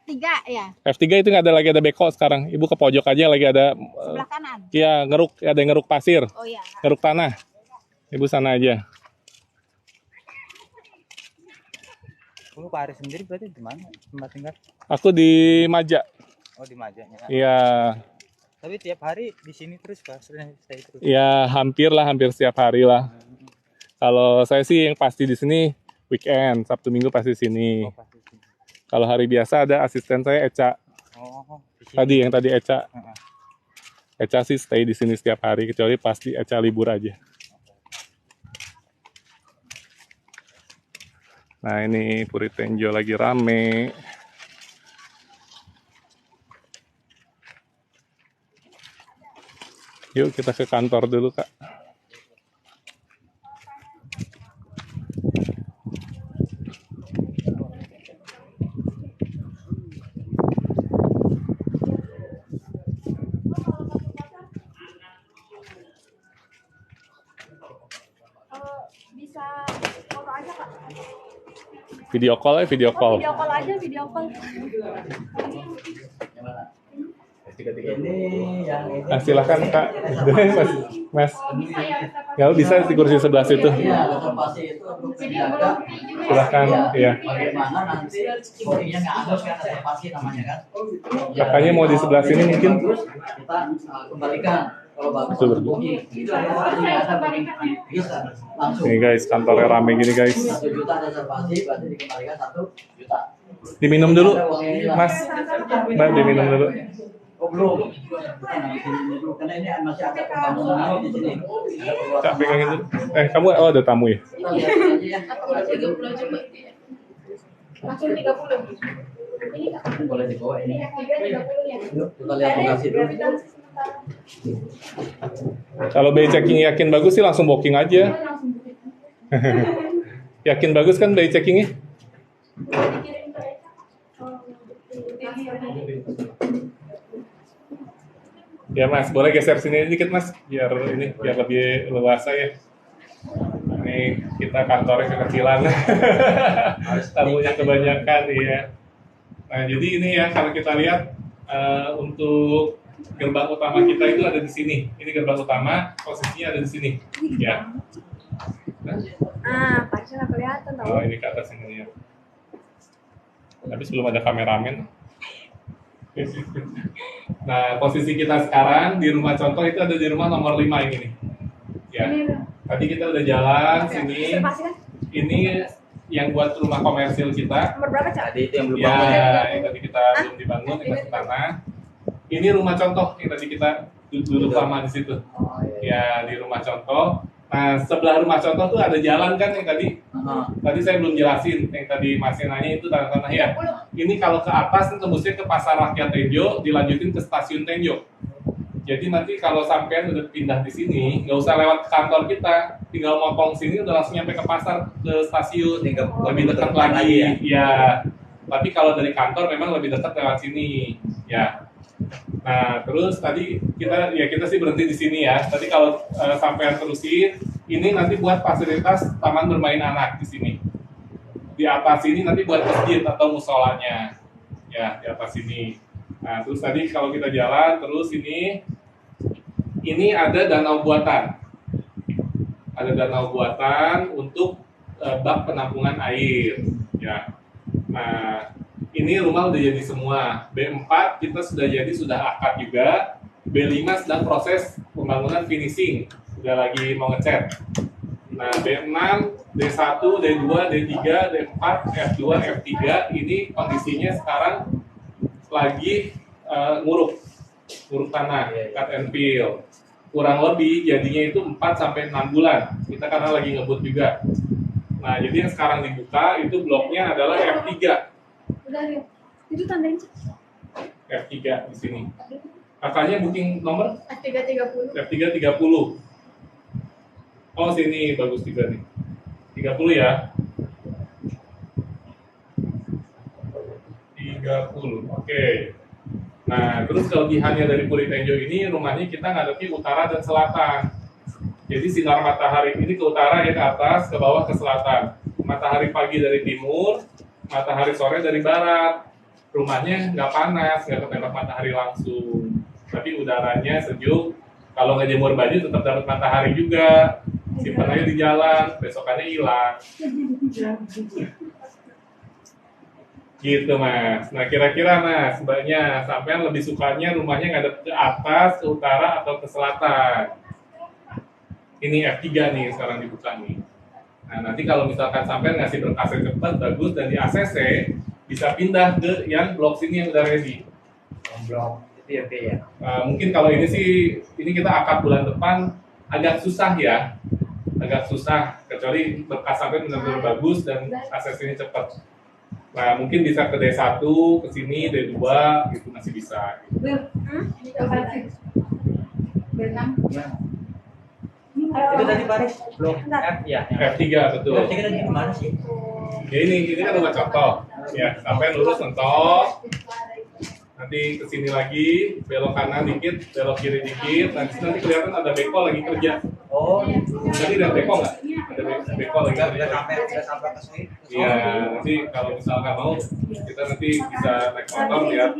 F3 ya, F3 itu nggak ada lagi ada beko sekarang. Ibu ke pojok aja lagi ada sebelah kanan. iya ada yang ngeruk pasir, Oh iya. ngeruk tanah. Ibu sana aja. Lu Pak Aris sendiri berarti di mana tempat tinggal? Aku di Maja. Oh di Majanya. Iya. Tapi tiap hari di sini terus Pak, sering stay terus. Ya hampir setiap hari lah. Kalau saya sih yang pasti di sini weekend, Sabtu Minggu pasti di sini. Oh, pasti di sini. Kalau hari biasa ada asisten saya Eca. Oh, di sini. Tadi yang tadi Eca. Heeh. Eca sih stay di sini setiap hari kecuali pasti Eca libur aja. Nah ini Puri Tenjo lagi rame. Yuk kita ke kantor dulu Kak. Bisa foto aja Kak. Video call ya, video call. Video call aja, video call. Ini yang ini. Nah, silakan Kak. Mas. Nggak bisa di kursi sebelah situ. Iya, reservasi itu untuk menjaga Silakan, iya. bagaimana nanti bodinya nggak ada kan reservasi namanya kan. Kakaknya mau di sebelah sini mungkin. Kita kembalikan kalau bagus Betul. booking. Itu reservasi nggak ada booking bisa langsung. Nih guys, kantornya rame gini guys. 1 juta reservasi berarti dikembalikan 1 juta. Diminum dulu, Ada uang ini lah. Mas. Mbak diminum dulu. Oh belum. Kita nanti sini dulu karena ini masih ada pembangunan di sini. Ada Kak pegangin dulu. Kamu ada tamu ya? Kita lihat aja ya. Langsung 30. Ini Kak. Boleh dibawa ini. 30 ya. Yuk, kita lihat lokasi dulu. Kalau BI checking yakin bagus sih langsung booking aja. Langsung buka. Yakin bagus kan BI checkingnya? Dikirim ke Eka. Ya Mas, boleh geser sini dikit Mas, biar lebih luasa ya. Ini kita kantornya kekecilan, tamunya kebanyakan ya. Nah jadi ini ya kalau kita lihat untuk gerbang utama kita itu ada di sini. Ini gerbang utama, posisinya ada di sini. Ya. Pasnya nggak kelihatan tau. Oh ini ke atas ini ya. Tapi sebelum ada kameramen. Nah, posisi kita sekarang di rumah contoh itu ada di rumah nomor 5 ini nih. Ya. Tadi kita udah jalan sini. Ini yang buat rumah komersil kita. Nomor berapa Cak? Tadi itu yang belum Ya, bangun ya. yang tadi kita belum dibangun, kita ke tanah. Ini rumah contoh yang tadi kita duduk lama di situ. Oh, iya. Ya, di rumah contoh. Nah, sebelah rumah contoh tuh ada jalan kan yang tadi. Tadi saya belum jelasin, yang tadi masih nanya itu tanah-tanah ya. Ini kalau ke atas tembusnya ke Pasar Rakyat Tenjo, dilanjutin ke Stasiun Tenjo. Jadi nanti kalau sampean udah pindah di sini, nggak usah lewat kantor kita, tinggal motong sini udah langsung nyampe ke pasar, ke stasiun, lebih dekat lagi. Ya. Tapi kalau dari kantor memang lebih dekat lewat sini, ya. Nah, terus tadi kita sih berhenti di sini ya. Tadi kalau sampean terusin, ini nanti buat fasilitas taman bermain anak di sini. Di atas ini nanti buat masjid atau musolanya. Ya, di atas ini. Nah, terus tadi kalau kita jalan terus ini ada danau buatan. Ada danau buatan untuk bak penampungan air, ya. Nah, ini rumah udah jadi semua. B4 kita sudah akad juga. B5 sedang proses pembangunan finishing, udah lagi mau ngecat. Nah, B6, D1, D2, D3, D4, F2, F3 ini kondisinya sekarang lagi nguruk tanah, cut and fill. Kurang lebih jadinya itu 4 sampai 6 bulan. Kita karena lagi ngebut juga. Nah, jadi yang sekarang dibuka itu bloknya adalah F3. Udah ya. Itu tandain sih. F3 di sini. Kakaknya booking nomor F330. F3 30. Oh, sini bagus juga nih. 30 ya. 30. Oke. Nah, terus kelebihannya dari Puri Tenjo ini rumahnya kita ngadepi utara dan selatan. Jadi sinar matahari ini ke utara ya, ke atas, ke bawah, ke selatan. Matahari pagi dari timur, matahari sore dari barat. Rumahnya nggak panas, nggak ketembak matahari langsung. Tapi udaranya sejuk. Kalau nggak jemur baju tetap dapat matahari juga. Simpan aja di jalan, besokannya hilang. Gitu Mas. Nah kira-kira Mas, mbaknya sampean lebih sukanya rumahnya ngadep ke atas, ke utara, atau ke selatan? Ini F3 nih sekarang dibuka nih. Nah nanti kalau misalkan sampean ngasih berkasnya cepat, bagus, dan di ACC bisa pindah ke yang blok sini yang udah ready. Blok itu ya. Mungkin kalau ini sih, ini kita akad bulan depan agak susah ya. Agak susah, kecuali berkas sampean benar-benar bagus dan ACC ini cepat. Nah, mungkin bisa ke D1, ke sini, D2, gitu masih bisa. Gitu. Itu tadi Paris blok F ya. F3, betul. F3 tadi di mana sih? Ya ini kan rumah contoh. Ya, sampai lurus mentok. Nanti ke sini lagi, belok kanan dikit, belok kiri dikit. Nanti kelihatan ada beko lagi kerja. Oh, Tadi ada beko nggak? Ada beko lagi kerja. udah sampai ke sini. Iya, nanti kalau misalkan mau, kita nanti bisa naik motor lihat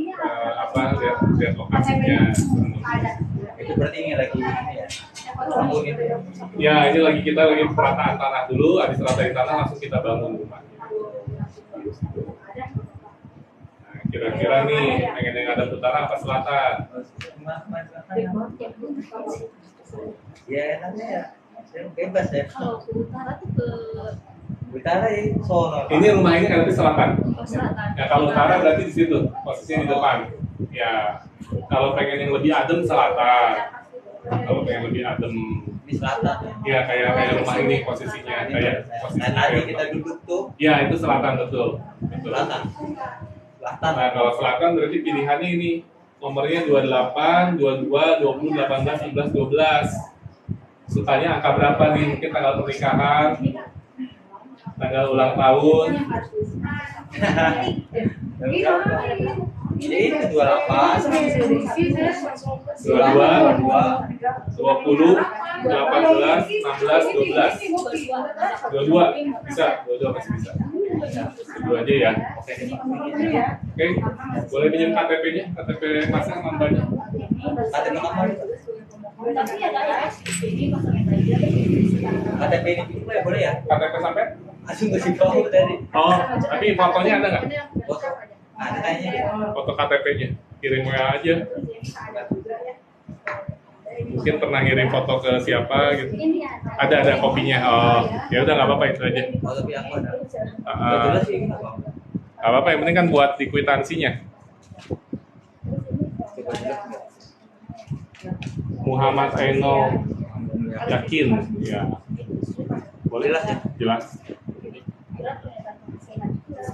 lihat lokasinya. Itu berarti ini lagi ini ya. Bangun itu. Ya, ini kita lagi perataan tanah dulu. Habis ratain tanah langsung kita bangun rumahnya. Nah, kira-kira nih pengen yang ada utara apa selatan? Ya, nanti ya. Bebas ya. Kalau ke utara tuh ke Utara ya, sono. Ini rumah ini ada di selatan. selatan. Ya, kalau utara berarti di situ, posisinya di depan. Ya, kalau pengen yang lebih adem selatan. Kalau pengen lebih adem, Di selatan. ya kayak rumah ini posisinya kayak posisi. Nah, tadi kita duduk tuh Ya, itu selatan betul. Betul. selatan. Selatan. Nah, kalau selatan berarti pilihannya ini nomornya 28, 22, 20, 18, 19, 12. Sukanya angka berapa nih? Mungkin tanggal pernikahan, tanggal ulang tahun. Jadi itu 28, 22, 20, 18, 16, 12. 22 bisa, 22 masih bisa. 22 aja ya. Oke, boleh pinjam KTP-nya, KTP masang nambahnya. KTP nomor Tapi ya kayak ini pasangnya KTP ini juga ya boleh ya? KTP sampai? Langsung ke situ tadi. Oh, tapi fotonya ada nggak? Foto. Ada kayaknya. Foto KTP-nya, kirim WA aja. Mungkin pernah ngirim foto ke siapa gitu. Ada kopinya. Oh, ya udah nggak apa-apa itu aja. Oh, tapi aku ada. Ah, Jelas sih. nggak apa-apa, yang penting kan buat di kwitansinya. Muhammad Aino Yakin, ya. Boleh Jelas ya? Jelas.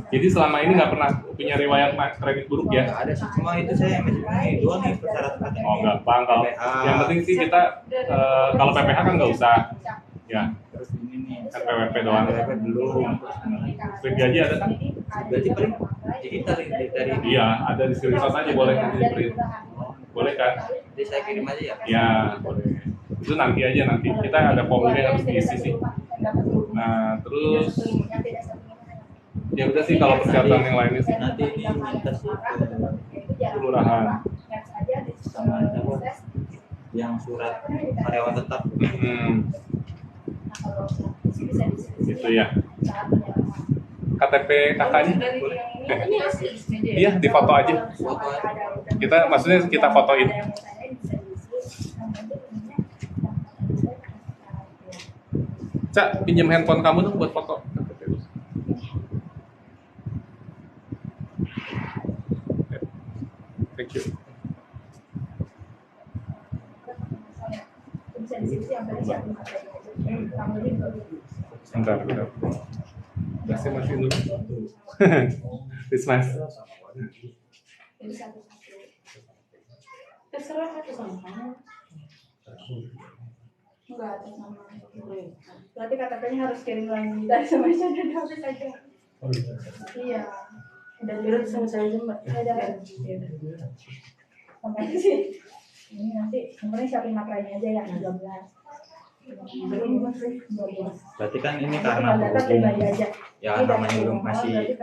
Jadi selama ini nggak pernah punya riwayat kredit buruk ya? Ada sih, cuma itu saya masih ini dua nih persyaratan. Oh gampang kalau. Yang penting sih kita kalau PPH kan nggak usah. Ya, Terus ini nih. kan PWP doang. KTP belum. Slip gaji ada kan? Berarti paling digital ini dari. Iya, ada di screenshot aja boleh nanti di print. Boleh kan? Jadi saya kirim aja ya. Ya, boleh. Itu nanti aja nanti. Kita ada formulir yang harus diisi sih. Nah, terus ya udah sih kalau persyaratan yang lainnya sih Nanti ini minta sih ke kelurahan. sama apa, yang surat karyawan tetap. Gitu ya. KTP kakaknya? Ini asli media. Iya, difoto aja. Foto aja. Kita maksudnya kita fotoin. Cak, pinjam handphone kamu dong buat foto. Thank you. sampai disiapin materi. Kamu ini Bentar. Masih dulu. This mas. jadi satu-satu. Terserah satu sama kamu. Enggak atas nama. Berarti KTP-nya harus kirim lagi dari sama saya dan habis aja. Iya. Udah dulu sama saya aja mbak. Ada. Sampai sih. Ini nanti kemudian siapin makranya aja ya 13. Berarti kan ini karena berhubung ya namanya belum masih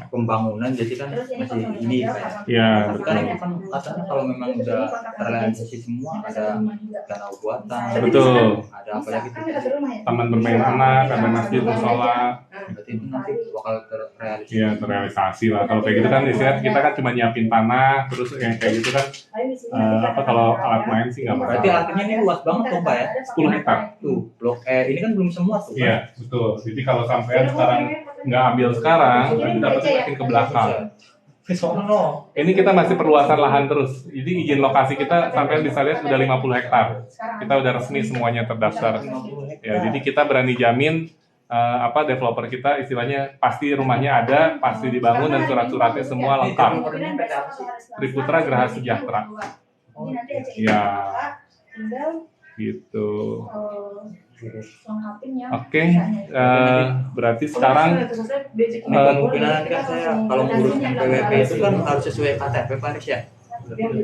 pembangunan, jadi kan masih ini kayak. Ya, Tapi kan ini kan katanya kalau memang udah terrealisasi semua, ada danau buatan, betul. ada apa lagi tuh? Taman bermain anak, ada masjid, musola. Berarti itu nanti bakal terrealisasi. Iya, terrealisasi lah. Kalau kayak gitu kan istilah kita kan cuma nyiapin tanah, terus yang kayak gitu kan kalau alat main sih nggak Berarti masalah. artinya ini luas banget tuh Pak ya? 10 hektar. Tuh, blok E ini kan belum semua tuh. Pak. Iya, betul. Jadi kalau sampai sekarang nggak ambil sekarang, nanti dapatnya makin ke belakang. Sono. Ini kita masih perluasan lahan terus. Jadi izin lokasi kita sampai bisa lihat udah 50 hektar. Kita udah resmi semuanya terdaftar. Ya, jadi kita berani jamin developer kita istilahnya pasti rumahnya ada, pasti dibangun dan surat-suratnya semua lengkap. Triputra Geraha Sejahtera. Ya, gitu. Oke, berarti sekarang Ini kemungkinan nanti kan saya kalau ngurus NPWP itu kan harus sesuai KTP Pak Anies ya?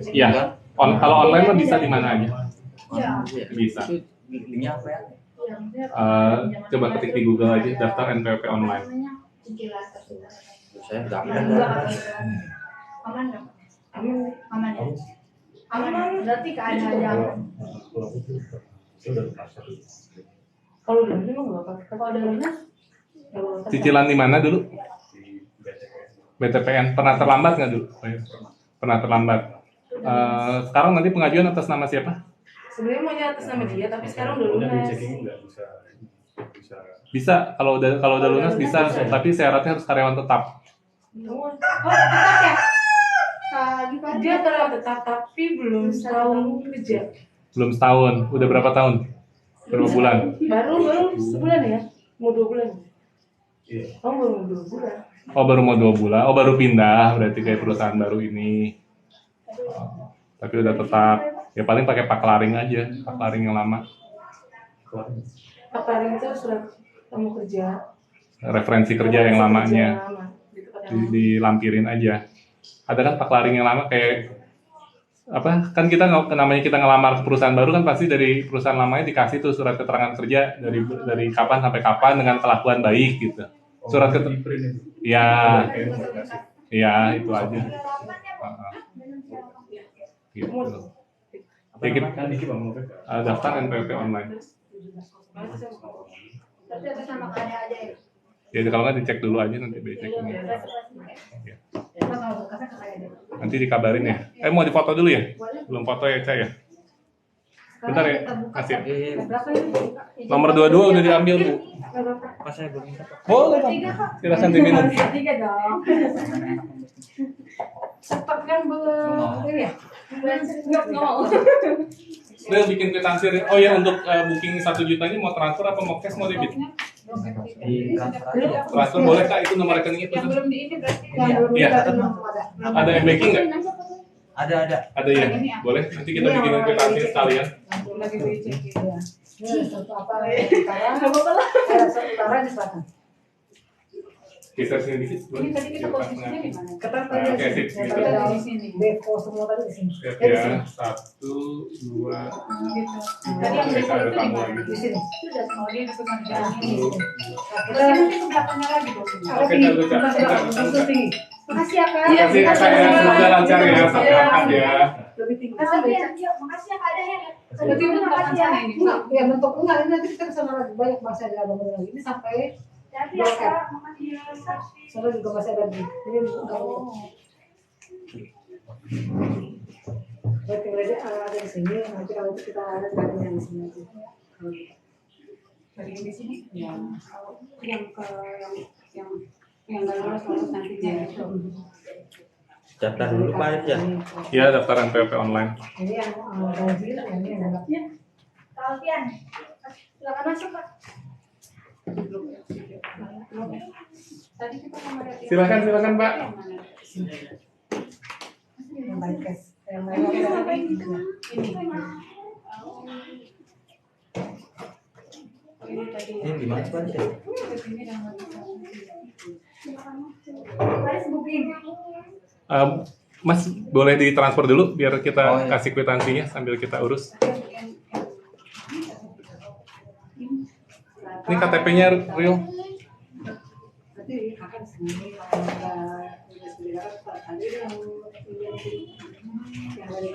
ya kalau online mah bisa di mana aja. Iya. Bisa. Itu linknya apa ya? Coba ketik di Google aja daftar NPWP online. Saya nggak ada. Aman nggak? Aman ya? Aman berarti keadaan. Kalau udah memang nggak apa-apa. Kalau ada lunas, Cicilan di mana dulu? BTPN pernah terlambat nggak dulu? Pernah terlambat. Sekarang nanti pengajuan atas nama siapa? sebenarnya maunya atas nama dia, tapi sekarang udah lunas. Bisa kalau udah lunas bisa, tapi syaratnya harus karyawan tetap. Oh, Tetap ya? Kak dia telah tetap tapi belum setahun kerja. Belum setahun. Udah berapa tahun? Berapa bulan? Baru sebulan ya? Mau 2 bulan? Oh, baru 2 bulan. Oh, baru mau 2 bulan. Oh, baru pindah. Berarti kayak perusahaan baru ini. Tapi udah tetap. Ya paling pakai paklaring aja. Paklaring yang lama. Paklaring itu surat kamu kerja. Referensi kerja yang lamanya. Lama, gitu kan. Dilampirin aja. Ada kan paklaring yang lama kayak apa? Kan kita namanya kita ngelamar ke perusahaan baru kan pasti dari perusahaan lamanya dikasih tuh surat keterangan kerja dari kapan sampai kapan dengan kelakuan baik gitu. Surat keterangan. Ya. Ya, itu aja. Gitu. Ya, kita, daftar NPWP online. Tapi atas nama keadaan aja ya? Ya kalau nggak dicek dulu aja nanti ceknya. Ya. Nanti dikabarin ya. Mau difoto dulu ya? Belum foto ya, Cak ya? Bentar ya, kasih. Nomor 22 udah diambil, Bu. Pas saya belum minta. Boleh, Bang. Silakan diminum. 3 dong. Cepat kan belum ini ya? Nggak mau. Udah bikin kwitansi. Oh ya, untuk booking 1 juta ini mau transfer apa mau cash mau debit? Di transfer aja. Transfer boleh Kak, itu nomor rekening itu. Yang belum di ini berarti. Iya. Ada e-banking nggak? Ada. Ada ya? Boleh, nanti kita bikin kwitansi sekalian. Lagi dicek. Geser sini dikit. Ini tadi kita posisinya di mana? Oke, sip. Gitu. Di sini. Siap ya. 1, 2. Gitu. Tadi yang depo itu di mana? Di sini. Sudah mau dia di depan jalan ini. Terus nanti ke belakangnya lagi dong. Oke, Kak, Kak. Makasih ya Kak. Terima kasih Kak ya, semoga lancar ya, sampai angkat ya. Makasih ya Kak ada ya. Berarti untuk Makasih ya. ini. Ya bentuk enggak ini nanti kita kesana lagi banyak masih ada bangunan lagi ini sampai Jadi ya Kak, makasih ya. sana juga masih ada di ini enggak berarti mereka ada di sini nanti kalau kita ada yang di sini aja. Dari di sini. Ya. Yang ke yang nggak lulus nantinya itu. Daftar dulu Pak Anies ya. Ya, daftar NPWP online. Ini yang dari sini yang ini yang enggak. Alfian, silakan masuk Pak. Tadi kita mau lihat Silakan Pak. Yang baik guys. Yang baik. Ini di mana Pak? Paris booking. Mas boleh ditransfer dulu biar kita Oh, iya. kasih kwitansinya sambil kita urus. Ini KTP-nya real. Nanti akan sendiri kalau udah sebenarnya tadi yang dari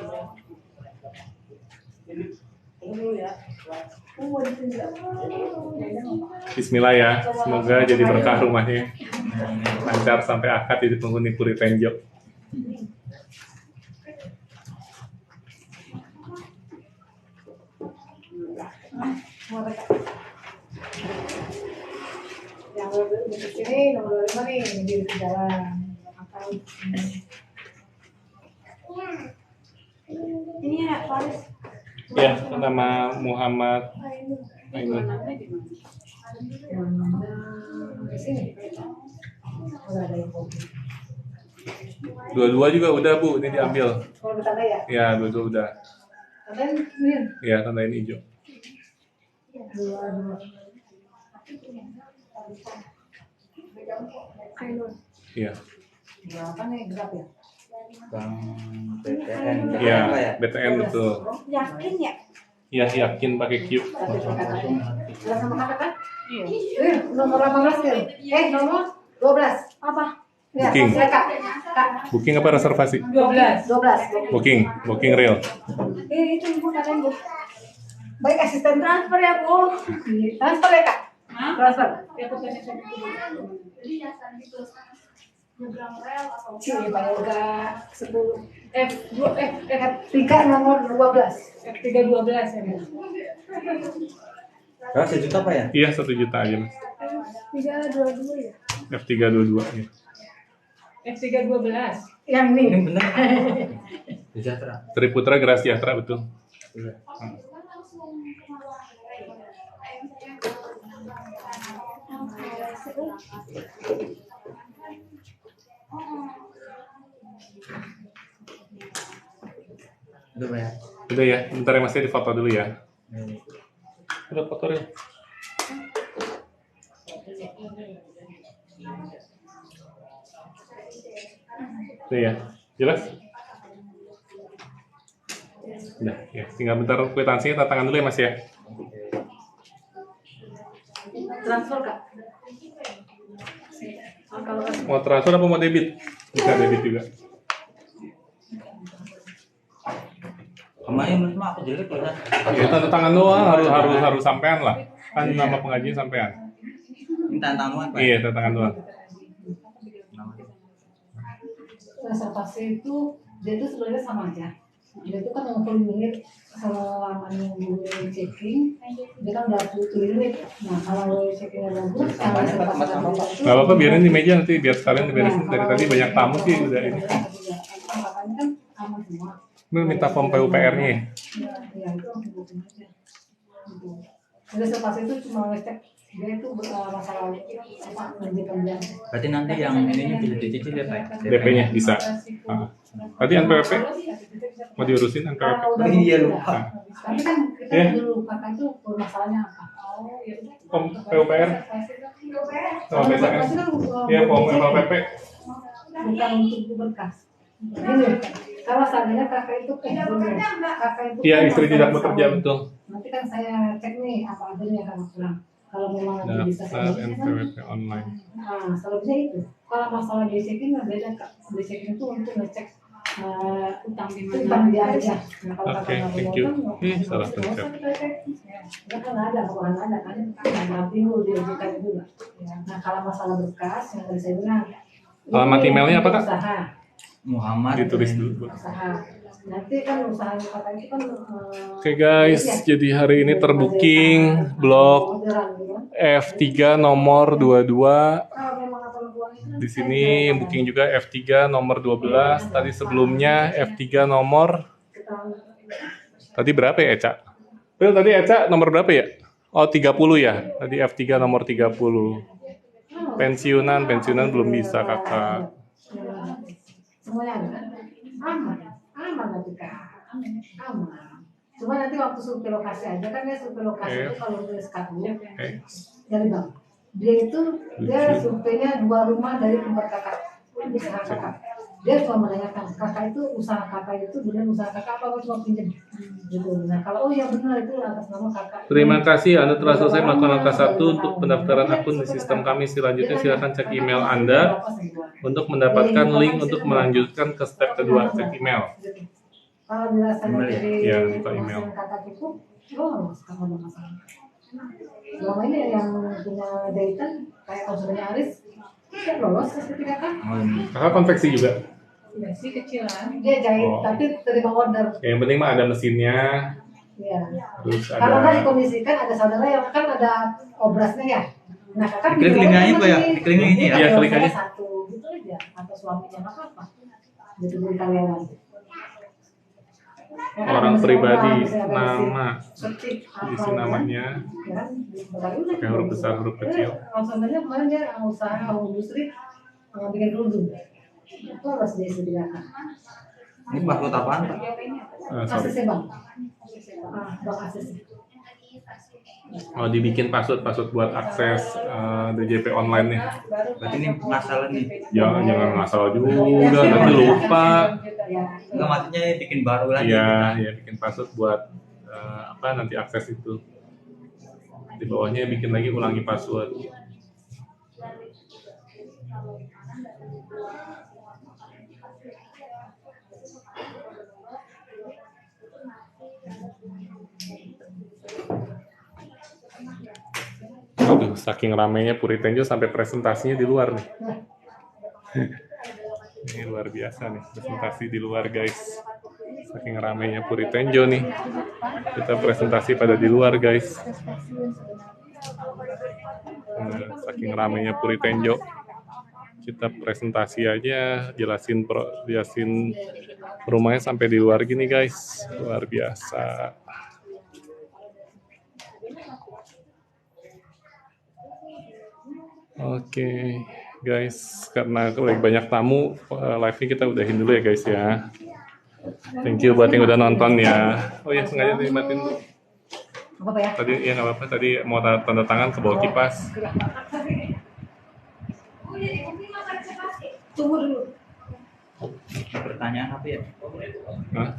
ini dulu ya. Bismillah ya, semoga jadi berkah rumahnya. Lancar sampai akad jadi penghuni Puri Tenjo. Yang di sini nomor 5 nih di jalan. Ini ya Paris. Ya, nama Muhammad Ainun. Di sini. Udah ada yang kopi. Dua-dua juga udah Bu, ini diambil. Kalau bertanda ya. Ya, dua-dua udah. Tandain Min. Ya, tandain hijau. Dua. Iya. Berapa nih gelap ya? Bang BTN. Iya, Apa ya? BTN betul. Yakin ya? Ya, yakin pakai Q. Ada sama kakak kan? Iya. Nomor 18 kan? Nomor 12. Apa? Ya, Booking. saya Kak. Kak. Booking apa reservasi? 12. Booking real. Itu Bu kalian Bu. Baik asisten Transfer ya Bu. transfer ya Kak? Transfer. Nyebrang rel atau Sini Pak Yoga 10. F3 F3 nomor 12. F312 ya. Kalau 1 juta Pak ya? Iya, 1 juta aja Mas. 322 ya. F322 ya. F312. Yang ini. Ini bener. Sejahtera. Triputra Geras Sejahtera betul. Udah Pak ya? Udah ya, bentar ya Mas ya, di foto dulu ya. Udah foto real. Udah ya, jelas? Udah ya, tinggal bentar kwitansinya tanda tangan dulu ya Mas ya. Transfer Kak. Mau transfer apa mau debit? Bisa debit juga. Kemarin menurut aku jelek Pak. Ya tanda tangan doang, harus sampean lah. Kan nama pengajian sampean. Minta tangan Pak. Iya, tanda tangan doang. Reservasi itu dia itu sebenarnya sama aja. Dia itu kan mempunyai selama nunggu checking, dia kan udah butuh limit. Nah kalau checkingnya bagus, kalau reservasi Gak apa-apa, biarin di meja nanti biar sekalian diberesin. Dari tadi banyak tamu sih udah ini. Makanya kan aman semua. Ini minta form PUPR-nya ya. Ya itu langsung booking aja. Gitu. Reservasi itu cuma ngecek dia itu masalah apa menunjukkan dia. Berarti nanti yang ininya bisa dicicil ya Pak? DP-nya bisa. Tadi NPWP mau diurusin NPWP. Kalau udah Iya, booking, lupa. ya. Tapi kan kita Ya. dulu kakak itu masalahnya apa? Form PUPR sama BTN. Iya, form LPP. Bukan untuk berkas. Ini kalau seandainya kakak itu kakak itu Iya, istri tidak bekerja betul. nanti kan saya cek nih apa adanya kalau kurang. Kalau memang nanti bisa Daftar saya NPWP online. nah selebihnya itu. Kalau masalah di checking nggak beda kak. Di checking itu untuk ngecek Utang di utang mana? dia aja. Nah, kalau Oke, kakak nggak thank punya you. utang, Salah nggak pencet. usah kita cek. Ya kan ada, bukan ada kan. Nanti dulu diajukan juga. Ya. Nah kalau masalah berkas yang tadi saya bilang. Alamat ini emailnya apa, Kak? Usaha. Muhammad. Ditulis dulu. Usaha. Nanti kan usahanya kakak itu kan Oke guys, jadi hari ini terbooking blok F3 nomor 22. Di sini booking juga F3 nomor 12. Tadi sebelumnya F3 nomor tadi berapa ya, Cak? Bel, tadi Eca nomor berapa ya? Oh, 30 ya. Tadi F3 nomor 30. Pensiunan belum bisa, Kakak. Semuanya ada. Aman nanti Kak. Aman. Cuma nanti waktu survei lokasi aja kan dia survei lokasi itu kalau nulis SK2 dari Bang. Dia surveinya 2 rumah dari tempat Kakak. Usaha Kakak. Dia cuma menanyakan Kakak itu usaha Kakak itu benar usaha Kakak apa cuma pinjam gitu. Nah kalau oh ya benar itu atas nama Kakak. Terima kasih, Anda telah selesai melakukan langkah 1 untuk pendaftaran akun di sistem kami. Selanjutnya silakan cek email Anda untuk mendapatkan link untuk melanjutkan ke step kedua. Cek email. Kalau dirasanya dari Ya, buka email. Kakak cukup, lolos kamu ada masalah. Selama ini yang punya Dayton kayak konsumennya Aris, dia lolos ke sertifikat. Kakak konveksi juga. Iya sih kecilan. Dia jahit Oh. tapi terima order. Ya, yang penting mah ada mesinnya, Iya. terus Kalau nggak ada. dikondisikan ada saudara yang kan ada obrasnya ya. Nah kakak Diklik bikin linknya order aja, Pak, ya? nih. Diklik linknya ya? Iya, klik aja. Satu gitu aja atau suaminya nggak apa-apa. Gitu beri karyawan. Orang pribadi, Bisa ada nama, searching isi namanya, ya kan? pakai huruf besar, huruf kecil. Konsumennya kemarin dia usaha industri bikin kerudung. Itu harus disediakan. Ini password apaan, Pak? Sorry. ACC bang. Bang ACC. Oh, dibikin password buat akses DJP online nih. Berarti ini masalah nih. Jangan masalah juga, nanti lupa. Enggak, maksudnya bikin baru lagi. Iya, bikin password buat nanti akses itu. Di bawahnya bikin lagi, ulangi password. Aduh, saking ramainya Puri Tenjo sampai presentasinya di luar nih. Ini luar biasa nih, presentasi di luar guys. Saking ramainya Puri Tenjo nih. Kita presentasi pada di luar guys. Saking ramainya Puri Tenjo. Kita presentasi aja, jelasin rumahnya sampai di luar gini guys. Luar biasa. Oke, guys, karena lagi banyak tamu, live-nya kita udahin dulu ya guys ya. Thank you buat yang udah nonton ya. Oh ya, sengaja nikmatin dulu. Apa ya? Tadi ya nggak apa-apa, tadi mau tanda tangan ke bawah kipas. Tunggu dulu. Pertanyaan apa ya? Hah?